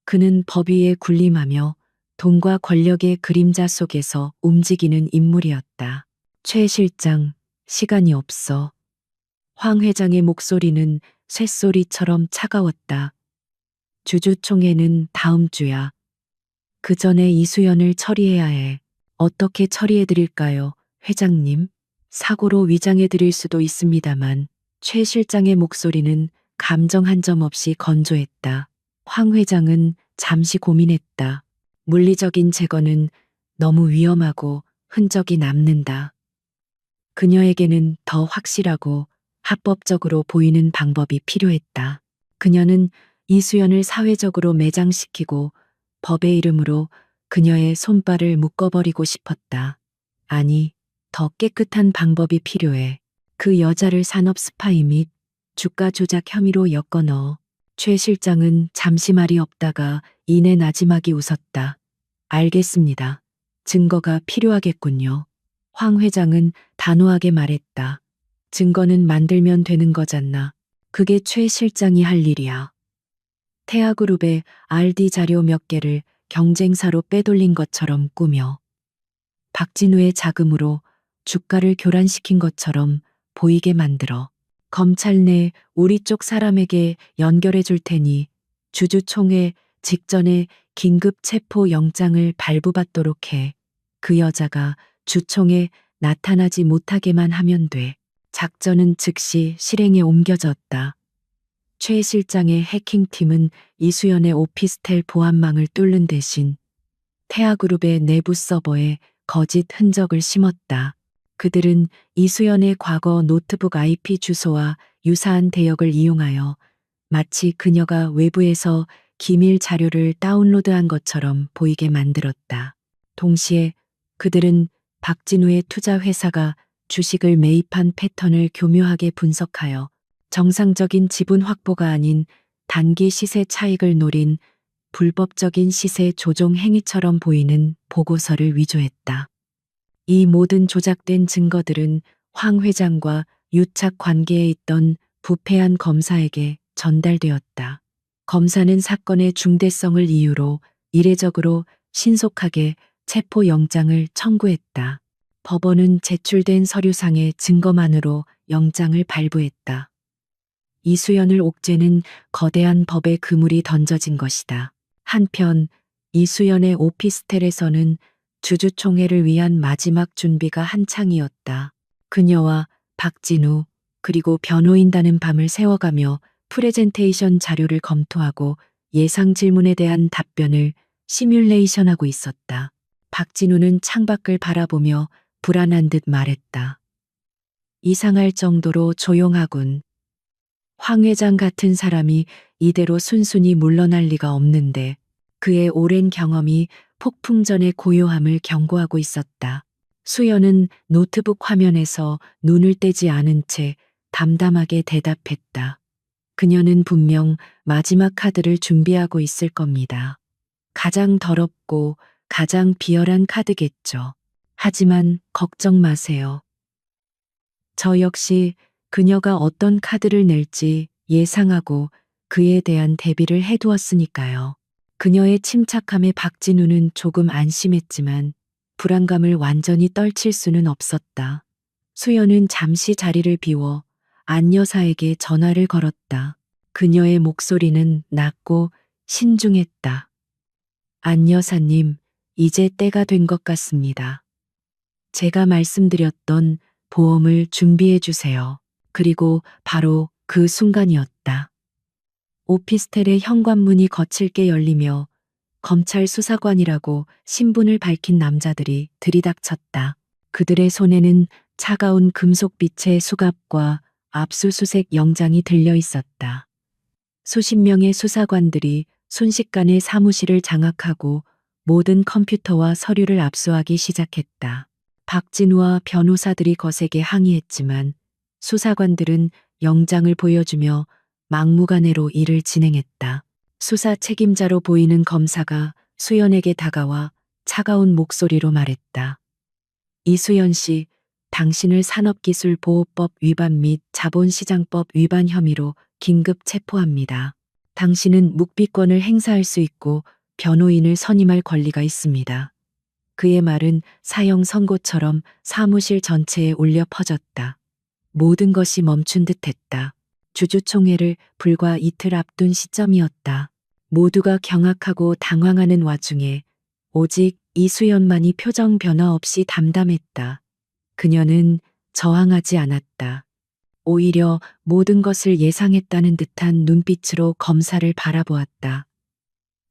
그는 법 위에 군림하며 돈과 권력의 그림자 속에서 움직이는 인물이었다. 최 실장, 시간이 없어. 황 회장의 목소리는 쇳소리처럼 차가웠다. 주주총회는 다음 주야. 그 전에 이수연을 처리해야 해. 어떻게 처리해드릴까요, 회장님? 사고로 위장해드릴 수도 있습니다만, 최 실장의 목소리는 감정 한 점 없이 건조했다. 황 회장은 잠시 고민했다. 물리적인 제거는 너무 위험하고 흔적이 남는다. 그녀에게는 더 확실하고 합법적으로 보이는 방법이 필요했다. 그녀는 이수연을 사회적으로 매장시키고 법의 이름으로 그녀의 손발을 묶어버리고 싶었다. 아니, 더 깨끗한 방법이 필요해. 그 여자를 산업 스파이 및 주가 조작 혐의로 엮어넣어. 최 실장은 잠시 말이 없다가 이내 나지막이 웃었다. 알겠습니다. 증거가 필요하겠군요. 황 회장은 단호하게 말했다. 증거는 만들면 되는 거잖아. 그게 최 실장이 할 일이야. 태아그룹의 RD 자료 몇 개를 경쟁사로 빼돌린 것처럼 꾸며 박진우의 자금으로 주가를 교란시킨 것처럼 보이게 만들어 검찰 내 우리 쪽 사람에게 연결해 줄 테니 주주총회 직전에 긴급 체포 영장을 발부받도록 해. 그 여자가 주총에 나타나지 못하게만 하면 돼. 작전은 즉시 실행에 옮겨졌다. 최 실장의 해킹팀은 이수연의 오피스텔 보안망을 뚫는 대신 태아그룹의 내부 서버에 거짓 흔적을 심었다. 그들은 이수연의 과거 노트북 IP 주소와 유사한 대역을 이용하여 마치 그녀가 외부에서 기밀 자료를 다운로드한 것처럼 보이게 만들었다. 동시에 그들은 박진우의 투자 회사가 주식을 매입한 패턴을 교묘하게 분석하여 정상적인 지분 확보가 아닌 단기 시세 차익을 노린 불법적인 시세 조종 행위처럼 보이는 보고서를 위조했다. 이 모든 조작된 증거들은 황 회장과 유착 관계에 있던 부패한 검사에게 전달되었다. 검사는 사건의 중대성을 이유로 이례적으로 신속하게 체포영장을 청구했다. 법원은 제출된 서류상의 증거만으로 영장을 발부했다. 이수연을 옥죄는 거대한 법의 그물이 던져진 것이다. 한편 이수연의 오피스텔에서는 주주총회를 위한 마지막 준비가 한창이었다. 그녀와 박진우 그리고 변호인단은 밤을 새워가며 프레젠테이션 자료를 검토하고 예상 질문에 대한 답변을 시뮬레이션하고 있었다. 박진우는 창밖을 바라보며 불안한 듯 말했다. 이상할 정도로 조용하군. 황 회장 같은 사람이 이대로 순순히 물러날 리가 없는데 그의 오랜 경험이 폭풍전의 고요함을 경고하고 있었다. 수연은 노트북 화면에서 눈을 떼지 않은 채 담담하게 대답했다. 그녀는 분명 마지막 카드를 준비하고 있을 겁니다. 가장 더럽고 가장 비열한 카드겠죠. 하지만 걱정 마세요. 저 역시 그녀가 어떤 카드를 낼지 예상하고 그에 대한 대비를 해두었으니까요. 그녀의 침착함에 박진우는 조금 안심했지만 불안감을 완전히 떨칠 수는 없었다. 수연은 잠시 자리를 비워 안 여사에게 전화를 걸었다. 그녀의 목소리는 낮고 신중했다. 안 여사님, 이제 때가 된 것 같습니다. 제가 말씀드렸던 보험을 준비해 주세요. 그리고 바로 그 순간이었다. 오피스텔의 현관문이 거칠게 열리며 검찰 수사관이라고 신분을 밝힌 남자들이 들이닥쳤다. 그들의 손에는 차가운 금속빛의 수갑과 압수수색 영장이 들려 있었다. 수십 명의 수사관들이 순식간에 사무실을 장악하고 모든 컴퓨터와 서류를 압수하기 시작했다. 박진우와 변호사들이 거세게 항의했지만 수사관들은 영장을 보여주며 막무가내로 일을 진행했다. 수사 책임자로 보이는 검사가 수연에게 다가와 차가운 목소리로 말했다. 이수연 씨, 당신을 산업기술보호법 위반 및 자본시장법 위반 혐의로 긴급 체포합니다. 당신은 묵비권을 행사할 수 있고 변호인을 선임할 권리가 있습니다. 그의 말은 사형 선고처럼 사무실 전체에 울려 퍼졌다. 모든 것이 멈춘 듯 했다. 주주총회를 불과 이틀 앞둔 시점이었다. 모두가 경악하고 당황하는 와중에 오직 이수연만이 표정 변화 없이 담담했다. 그녀는 저항하지 않았다. 오히려 모든 것을 예상했다는 듯한 눈빛으로 검사를 바라보았다.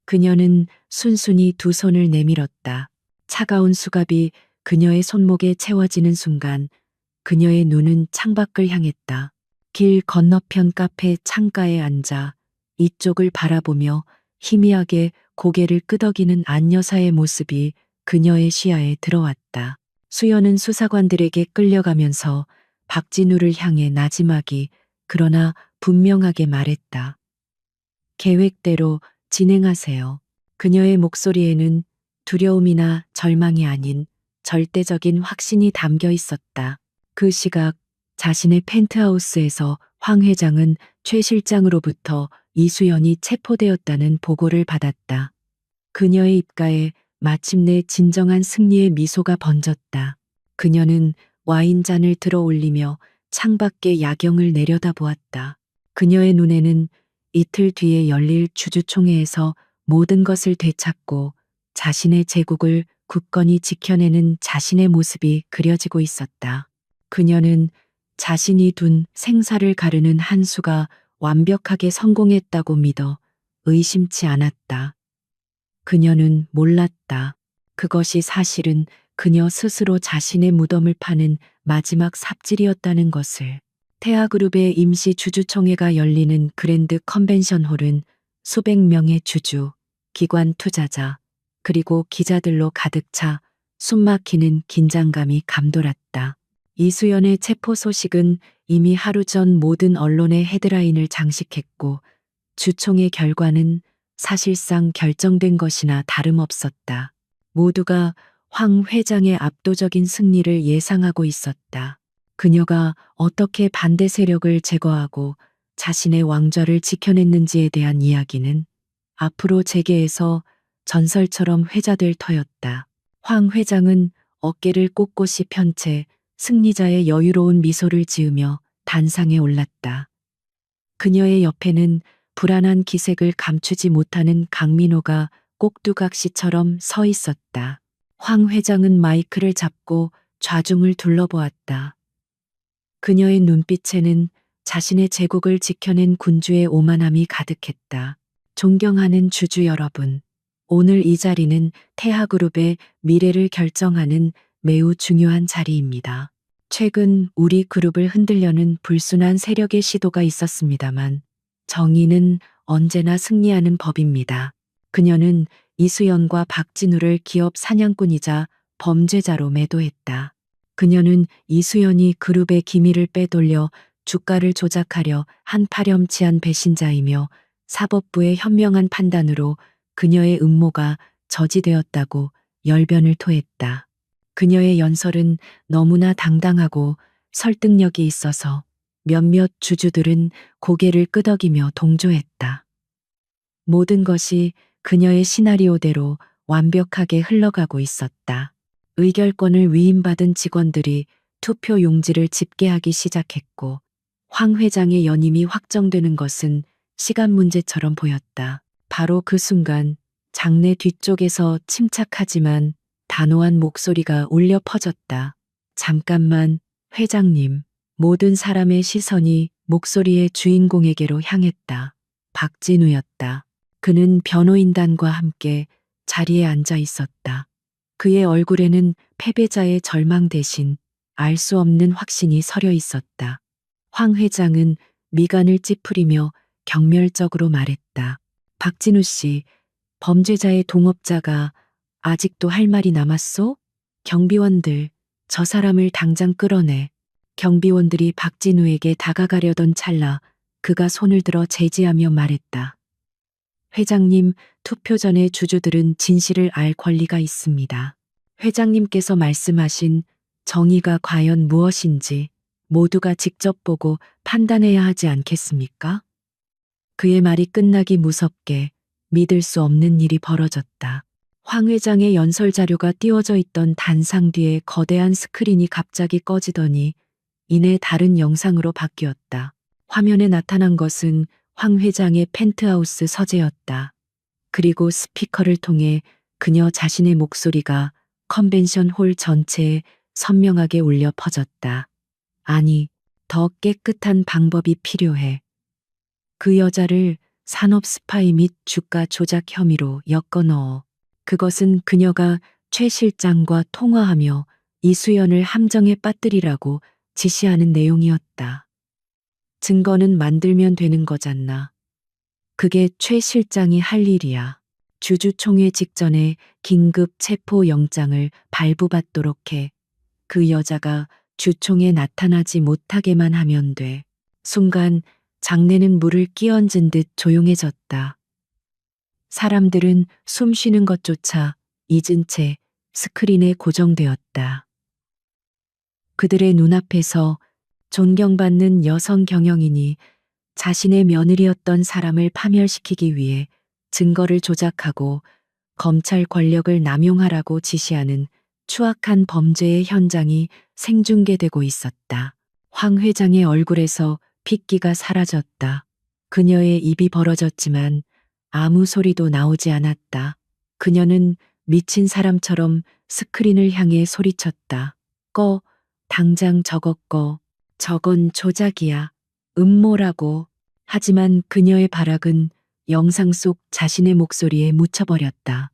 그녀는 순순히 두 손을 내밀었다. 차가운 수갑이 그녀의 손목에 채워지는 순간 그녀의 눈은 창밖을 향했다. 길 건너편 카페 창가에 앉아 이쪽을 바라보며 희미하게 고개를 끄덕이는 안여사의 모습이 그녀의 시야에 들어왔다. 수연은 수사관들에게 끌려가면서 박진우를 향해 나지막이 그러나 분명하게 말했다. 계획대로 진행하세요. 그녀의 목소리에는 두려움이나 절망이 아닌 절대적인 확신이 담겨 있었다. 그 시각 자신의 펜트하우스에서 황 회장은 최 실장으로부터 이수연이 체포되었다는 보고를 받았다. 그녀의 입가에 마침내 진정한 승리의 미소가 번졌다. 그녀는 와인잔을 들어 올리며 창밖의 야경을 내려다보았다. 그녀의 눈에는 이틀 뒤에 열릴 주주총회에서 모든 것을 되찾고 자신의 제국을 굳건히 지켜내는 자신의 모습이 그려지고 있었다. 그녀는 자신이 둔 생사를 가르는 한 수가 완벽하게 성공했다고 믿어 의심치 않았다. 그녀는 몰랐다. 그것이 사실은 그녀 스스로 자신의 무덤을 파는 마지막 삽질이었다는 것을. 태아그룹의 임시 주주총회가 열리는 그랜드 컨벤션홀은 수백 명의 주주, 기관 투자자, 그리고 기자들로 가득 차 숨막히는 긴장감이 감돌았다. 이수연의 체포 소식은 이미 하루 전 모든 언론의 헤드라인을 장식했고 주총의 결과는 사실상 결정된 것이나 다름없었다. 모두가 황 회장의 압도적인 승리를 예상하고 있었다. 그녀가 어떻게 반대 세력을 제거하고 자신의 왕좌를 지켜냈는지에 대한 이야기는 앞으로 재계에서 전설처럼 회자될 터였다. 황 회장은 어깨를 꼿꼿이 편 채 승리자의 여유로운 미소를 지으며 단상에 올랐다. 그녀의 옆에는 불안한 기색을 감추지 못하는 강민호가 꼭두각시처럼 서 있었다. 황 회장은 마이크를 잡고 좌중을 둘러보았다. 그녀의 눈빛에는 자신의 제국을 지켜낸 군주의 오만함이 가득했다. 존경하는 주주 여러분, 오늘 이 자리는 태하그룹의 미래를 결정하는 매우 중요한 자리입니다. 최근 우리 그룹을 흔들려는 불순한 세력의 시도가 있었습니다만 정의는 언제나 승리하는 법입니다. 그녀는 이수연과 박진우를 기업 사냥꾼이자 범죄자로 매도했다. 그녀는 이수연이 그룹의 기밀을 빼돌려 주가를 조작하려 한 파렴치한 배신자이며 사법부의 현명한 판단으로 그녀의 음모가 저지되었다고 열변을 토했다. 그녀의 연설은 너무나 당당하고 설득력이 있어서 몇몇 주주들은 고개를 끄덕이며 동조했다. 모든 것이 그녀의 시나리오대로 완벽하게 흘러가고 있었다. 의결권을 위임받은 직원들이 투표 용지를 집계하기 시작했고 황 회장의 연임이 확정되는 것은 시간 문제처럼 보였다. 바로 그 순간 장내 뒤쪽에서 침착하지만 단호한 목소리가 울려 퍼졌다. 잠깐만, 회장님. 모든 사람의 시선이 목소리의 주인공에게로 향했다. 박진우였다. 그는 변호인단과 함께 자리에 앉아 있었다. 그의 얼굴에는 패배자의 절망 대신 알 수 없는 확신이 서려 있었다. 황 회장은 미간을 찌푸리며 경멸적으로 말했다. 박진우 씨, 범죄자의 동업자가 아직도 할 말이 남았소? 경비원들, 저 사람을 당장 끌어내. 경비원들이 박진우에게 다가가려던 찰나 그가 손을 들어 제지하며 말했다. 회장님, 투표 전에 주주들은 진실을 알 권리가 있습니다. 회장님께서 말씀하신 정의가 과연 무엇인지 모두가 직접 보고 판단해야 하지 않겠습니까? 그의 말이 끝나기 무섭게 믿을 수 없는 일이 벌어졌다. 황 회장의 연설 자료가 띄워져 있던 단상 뒤에 거대한 스크린이 갑자기 꺼지더니 이내 다른 영상으로 바뀌었다. 화면에 나타난 것은 황 회장의 펜트하우스 서재였다. 그리고 스피커를 통해 그녀 자신의 목소리가 컨벤션 홀 전체에 선명하게 울려 퍼졌다. 아니, 더 깨끗한 방법이 필요해. 그 여자를 산업 스파이 및 주가 조작 혐의로 엮어 넣어. 그것은 그녀가 최 실장과 통화하며 이수연을 함정에 빠뜨리라고 지시하는 내용이었다. 증거는 만들면 되는 거잖아. 그게 최 실장이 할 일이야. 주주총회 직전에 긴급 체포 영장을 발부받도록 해. 그 여자가 주총에 나타나지 못하게만 하면 돼. 순간 장내는 물을 끼얹은 듯 조용해졌다. 사람들은 숨 쉬는 것조차 잊은 채 스크린에 고정되었다. 그들의 눈앞에서 존경받는 여성 경영인이 자신의 며느리였던 사람을 파멸시키기 위해 증거를 조작하고 검찰 권력을 남용하라고 지시하는 추악한 범죄의 현장이 생중계되고 있었다. 황 회장의 얼굴에서 핏기가 사라졌다. 그녀의 입이 벌어졌지만 아무 소리도 나오지 않았다. 그녀는 미친 사람처럼 스크린을 향해 소리쳤다. 꺼, 당장 저거 꺼. 저건 조작이야. 음모라고. 하지만 그녀의 발악은 영상 속 자신의 목소리에 묻혀버렸다.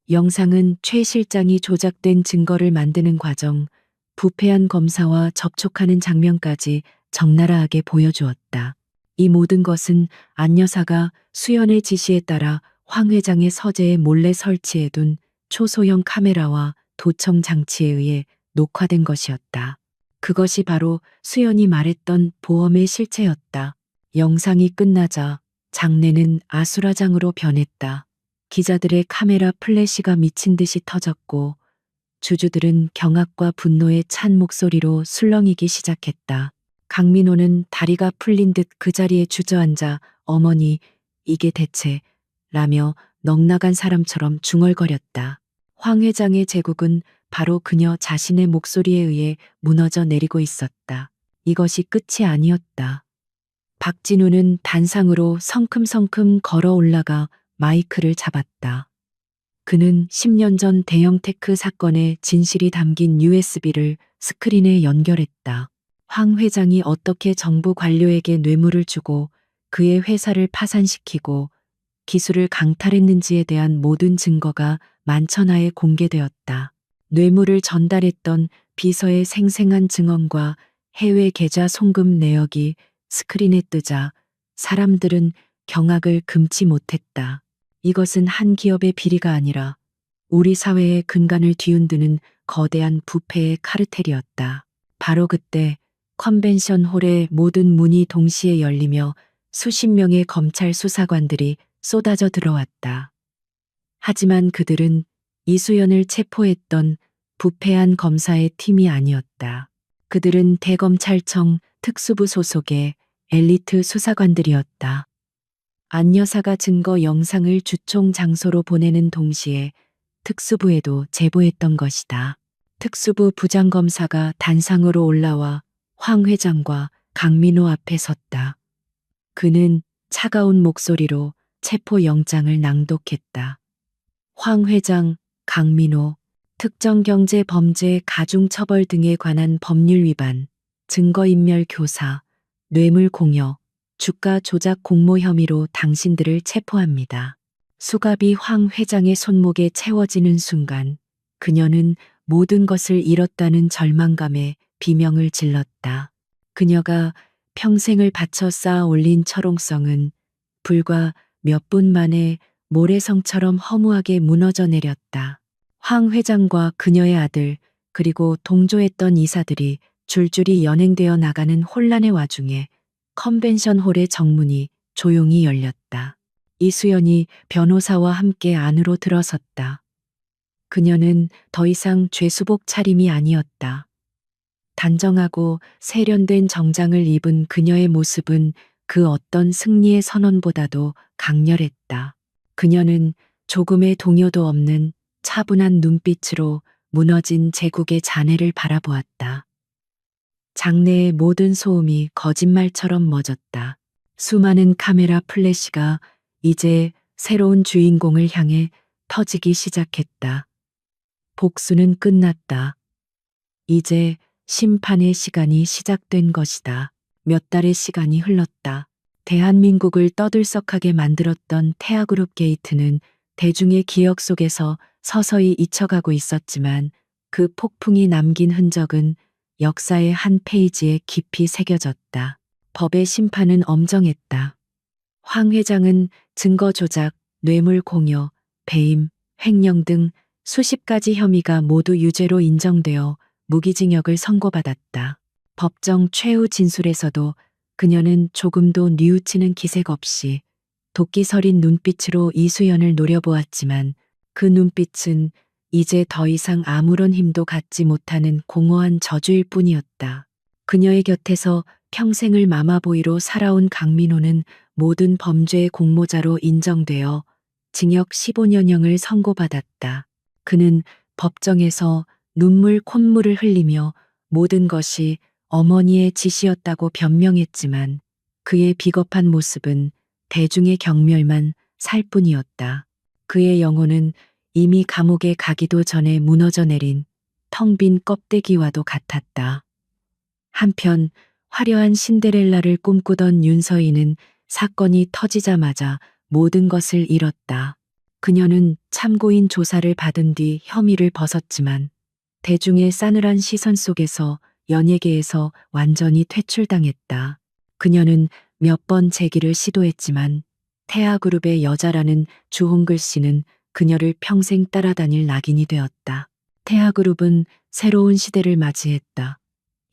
영상은 최 실장이 조작된 증거를 만드는 과정, 부패한 검사와 접촉하는 장면까지 적나라하게 보여주었다. 이 모든 것은 안 여사가 수연의 지시에 따라 황 회장의 서재에 몰래 설치해둔 초소형 카메라와 도청 장치에 의해 녹화된 것이었다. 그것이 바로 수연이 말했던 보험의 실체였다. 영상이 끝나자 장내는 아수라장으로 변했다. 기자들의 카메라 플래시가 미친 듯이 터졌고 주주들은 경악과 분노에 찬 목소리로 술렁이기 시작했다. 강민호는 다리가 풀린 듯 그 자리에 주저앉아 어머니, 이게 대체 라며 넋나간 사람처럼 중얼거렸다. 황 회장의 제국은 바로 그녀 자신의 목소리에 의해 무너져 내리고 있었다. 이것이 끝이 아니었다. 박진우는 단상으로 성큼성큼 걸어 올라가 마이크를 잡았다. 그는 10년 전 대형 테크 사건의 진실이 담긴 USB를 스크린에 연결했다. 황 회장이 어떻게 정부 관료에게 뇌물을 주고 그의 회사를 파산시키고 기술을 강탈했는지에 대한 모든 증거가 만천하에 공개되었다. 뇌물을 전달했던 비서의 생생한 증언과 해외 계좌 송금 내역이 스크린에 뜨자 사람들은 경악을 금치 못했다. 이것은 한 기업의 비리가 아니라 우리 사회의 근간을 뒤흔드는 거대한 부패의 카르텔이었다. 바로 그때 컨벤션 홀의 모든 문이 동시에 열리며 수십 명의 검찰 수사관들이 쏟아져 들어왔다. 하지만 그들은 이수연을 체포했던 부패한 검사의 팀이 아니었다. 그들은 대검찰청 특수부 소속의 엘리트 수사관들이었다. 안 여사가 증거 영상을 주총 장소로 보내는 동시에 특수부에도 제보했던 것이다. 특수부 부장검사가 단상으로 올라와 황 회장과 강민호 앞에 섰다. 그는 차가운 목소리로 체포 영장을 낭독했다. 황 회장, 강민호, 특정경제 범죄 가중처벌 등에 관한 법률 위반, 증거인멸 교사, 뇌물 공여, 주가 조작 공모 혐의로 당신들을 체포합니다. 수갑이 황 회장의 손목에 채워지는 순간 그녀는 모든 것을 잃었다는 절망감에 비명을 질렀다. 그녀가 평생을 바쳐 쌓아 올린 철옹성은 불과 몇 분 만에 모래성처럼 허무하게 무너져 내렸다. 황 회장과 그녀의 아들 그리고 동조했던 이사들이 줄줄이 연행되어 나가는 혼란의 와중에 컨벤션 홀의 정문이 조용히 열렸다. 이수연이 변호사와 함께 안으로 들어섰다. 그녀는 더 이상 죄수복 차림이 아니었다. 단정하고 세련된 정장을 입은 그녀의 모습은 그 어떤 승리의 선언보다도 강렬했다. 그녀는 조금의 동요도 없는 차분한 눈빛으로 무너진 제국의 잔해를 바라보았다. 장내의 모든 소음이 거짓말처럼 멎었다. 수많은 카메라 플래시가 이제 새로운 주인공을 향해 터지기 시작했다. 복수는 끝났다. 이제 심판의 시간이 시작된 것이다. 몇 달의 시간이 흘렀다. 대한민국을 떠들썩하게 만들었던 태아그룹 게이트는 대중의 기억 속에서 서서히 잊혀가고 있었지만 그 폭풍이 남긴 흔적은 역사의 한 페이지에 깊이 새겨졌다. 법의 심판은 엄정했다. 황 회장은 증거 조작, 뇌물 공여, 배임, 횡령 등 수십 가지 혐의가 모두 유죄로 인정되어 무기징역을 선고받았다. 법정 최후 진술에서도 그녀는 조금도 뉘우치는 기색 없이 도끼 서린 눈빛으로 이수연을 노려보았지만 그 눈빛은 이제 더 이상 아무런 힘도 갖지 못하는 공허한 저주일 뿐이었다. 그녀의 곁에서 평생을 마마보이로 살아온 강민호는 모든 범죄의 공모자로 인정되어 징역 15년형을 선고받았다. 그는 법정에서 눈물 콧물을 흘리며 모든 것이 어머니의 짓이었다고 변명했지만 그의 비겁한 모습은 대중의 경멸만 살 뿐이었다. 그의 영혼은 이미 감옥에 가기도 전에 무너져 내린 텅 빈 껍데기와도 같았다. 한편 화려한 신데렐라를 꿈꾸던 윤서인은 사건이 터지자마자 모든 것을 잃었다. 그녀는 참고인 조사를 받은 뒤 혐의를 벗었지만 대중의 싸늘한 시선 속에서 연예계에서 완전히 퇴출당했다. 그녀는 몇 번 재기를 시도했지만 태아그룹의 여자라는 주홍글 씨는 그녀를 평생 따라다닐 낙인이 되었다. 태아그룹은 새로운 시대를 맞이했다.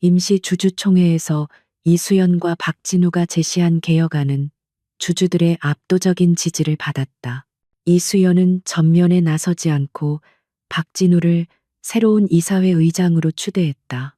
임시 주주총회에서 이수연과 박진우가 제시한 개혁안은 주주들의 압도적인 지지를 받았다. 이수연은 전면에 나서지 않고 박진우를 새로운 이사회 의장으로 추대했다.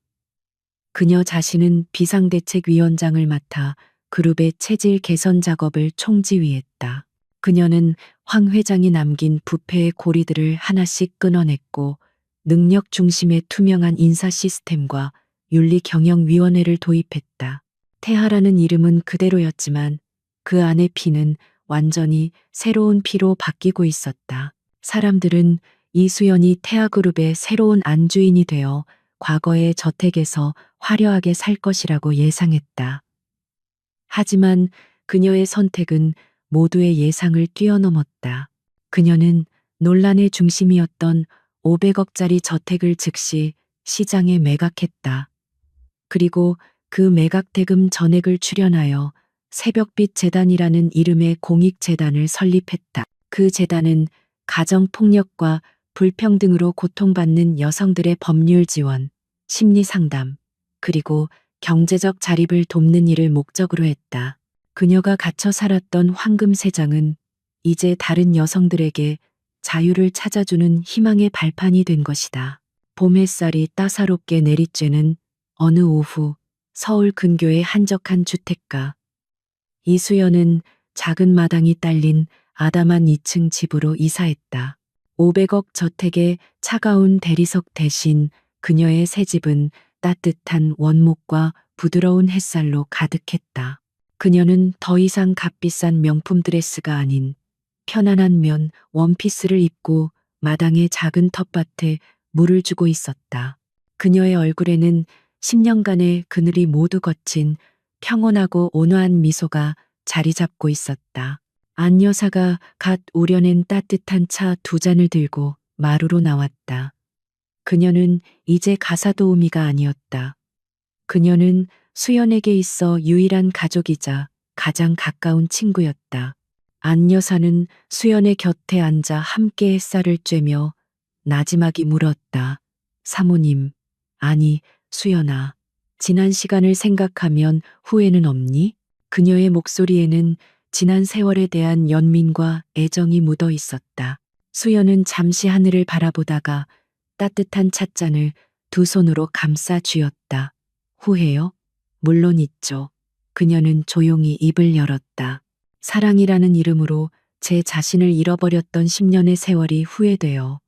그녀 자신은 비상대책위원장을 맡아 그룹의 체질 개선 작업을 총지휘했다. 그녀는 황 회장이 남긴 부패의 고리들을 하나씩 끊어냈고 능력 중심의 투명한 인사 시스템과 윤리경영위원회를 도입했다. 태하라는 이름은 그대로였지만 그 안의 피는 완전히 새로운 피로 바뀌고 있었다. 사람들은 이수연이 태아그룹의 새로운 안주인이 되어 과거의 저택에서 화려하게 살 것이라고 예상했다. 하지만 그녀의 선택은 모두의 예상을 뛰어넘었다. 그녀는 논란의 중심이었던 500억짜리 저택을 즉시 시장에 매각했다. 그리고 그 매각 대금 전액을 출연하여 새벽빛 재단이라는 이름의 공익재단을 설립했다. 그 재단은 가정폭력과 불평등으로 고통받는 여성들의 법률 지원, 심리 상담, 그리고 경제적 자립을 돕는 일을 목적으로 했다. 그녀가 갇혀 살았던 황금세장은 이제 다른 여성들에게 자유를 찾아주는 희망의 발판이 된 것이다. 봄 햇살이 따사롭게 내리쬐는 어느 오후 서울 근교의 한적한 주택가. 이수연은 작은 마당이 딸린 아담한 2층 집으로 이사했다. 500억 저택의 차가운 대리석 대신 그녀의 새 집은 따뜻한 원목과 부드러운 햇살로 가득했다. 그녀는 더 이상 값비싼 명품 드레스가 아닌 편안한 면 원피스를 입고 마당의 작은 텃밭에 물을 주고 있었다. 그녀의 얼굴에는 10년간의 그늘이 모두 거친 평온하고 온화한 미소가 자리 잡고 있었다. 안 여사가 갓 우려낸 따뜻한 차 2잔을 들고 마루로 나왔다. 그녀는 이제 가사도우미가 아니었다. 그녀는 수연에게 있어 유일한 가족이자 가장 가까운 친구였다. 안 여사는 수연의 곁에 앉아 함께 햇살을 쬐며 나지막이 물었다. 사모님, 아니, 수연아, 지난 시간을 생각하면 후회는 없니? 그녀의 목소리에는 지난 세월에 대한 연민과 애정이 묻어 있었다. 수연은 잠시 하늘을 바라보다가 따뜻한 찻잔을 두 손으로 감싸 쥐었다. 후회요? 물론 있죠. 그녀는 조용히 입을 열었다. 사랑이라는 이름으로 제 자신을 잃어버렸던 10년의 세월이 후회돼요.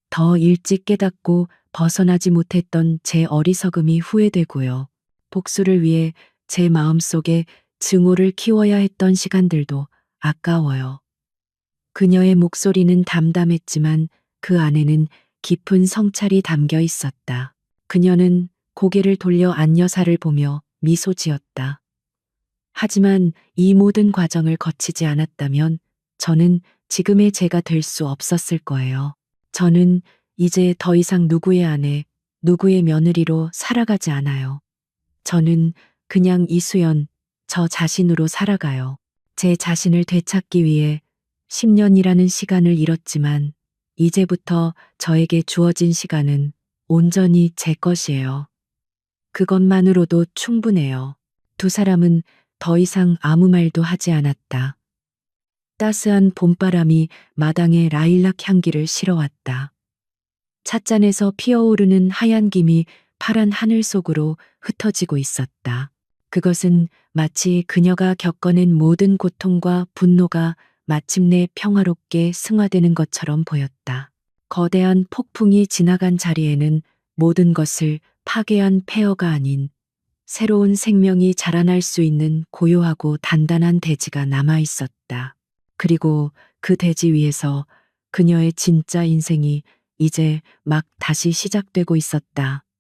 더 일찍 깨닫고 벗어나지 못했던 제 어리석음이 후회되고요. 복수를 위해 제 마음속에 증오를 키워야 했던 시간들도 아까워요. 그녀의 목소리는 담담했지만 그 안에는 깊은 성찰이 담겨 있었다. 그녀는 고개를 돌려 안여사를 보며 미소 지었다. 하지만 이 모든 과정을 거치지 않았다면 저는 지금의 제가 될 수 없었을 거예요. 저는 이제 더 이상 누구의 아내, 누구의 며느리로 살아가지 않아요. 저는 그냥 이수연, 저 자신으로 살아가요. 제 자신을 되찾기 위해 10년이라는 시간을 잃었지만 이제부터 저에게 주어진 시간은 온전히 제 것이에요. 그것만으로도 충분해요. 두 사람은 더 이상 아무 말도 하지 않았다. 따스한 봄바람이 마당에 라일락 향기를 실어왔다. 찻잔에서 피어오르는 하얀 김이 파란 하늘 속으로 흩어지고 있었다. 그것은 마치 그녀가 겪어낸 모든 고통과 분노가 마침내 평화롭게 승화되는 것처럼 보였다. 거대한 폭풍이 지나간 자리에는 모든 것을 파괴한 폐허가 아닌 새로운 생명이 자라날 수 있는 고요하고 단단한 대지가 남아 있었다. 그리고 그 대지 위에서 그녀의 진짜 인생이 이제 막 다시 시작되고 있었다.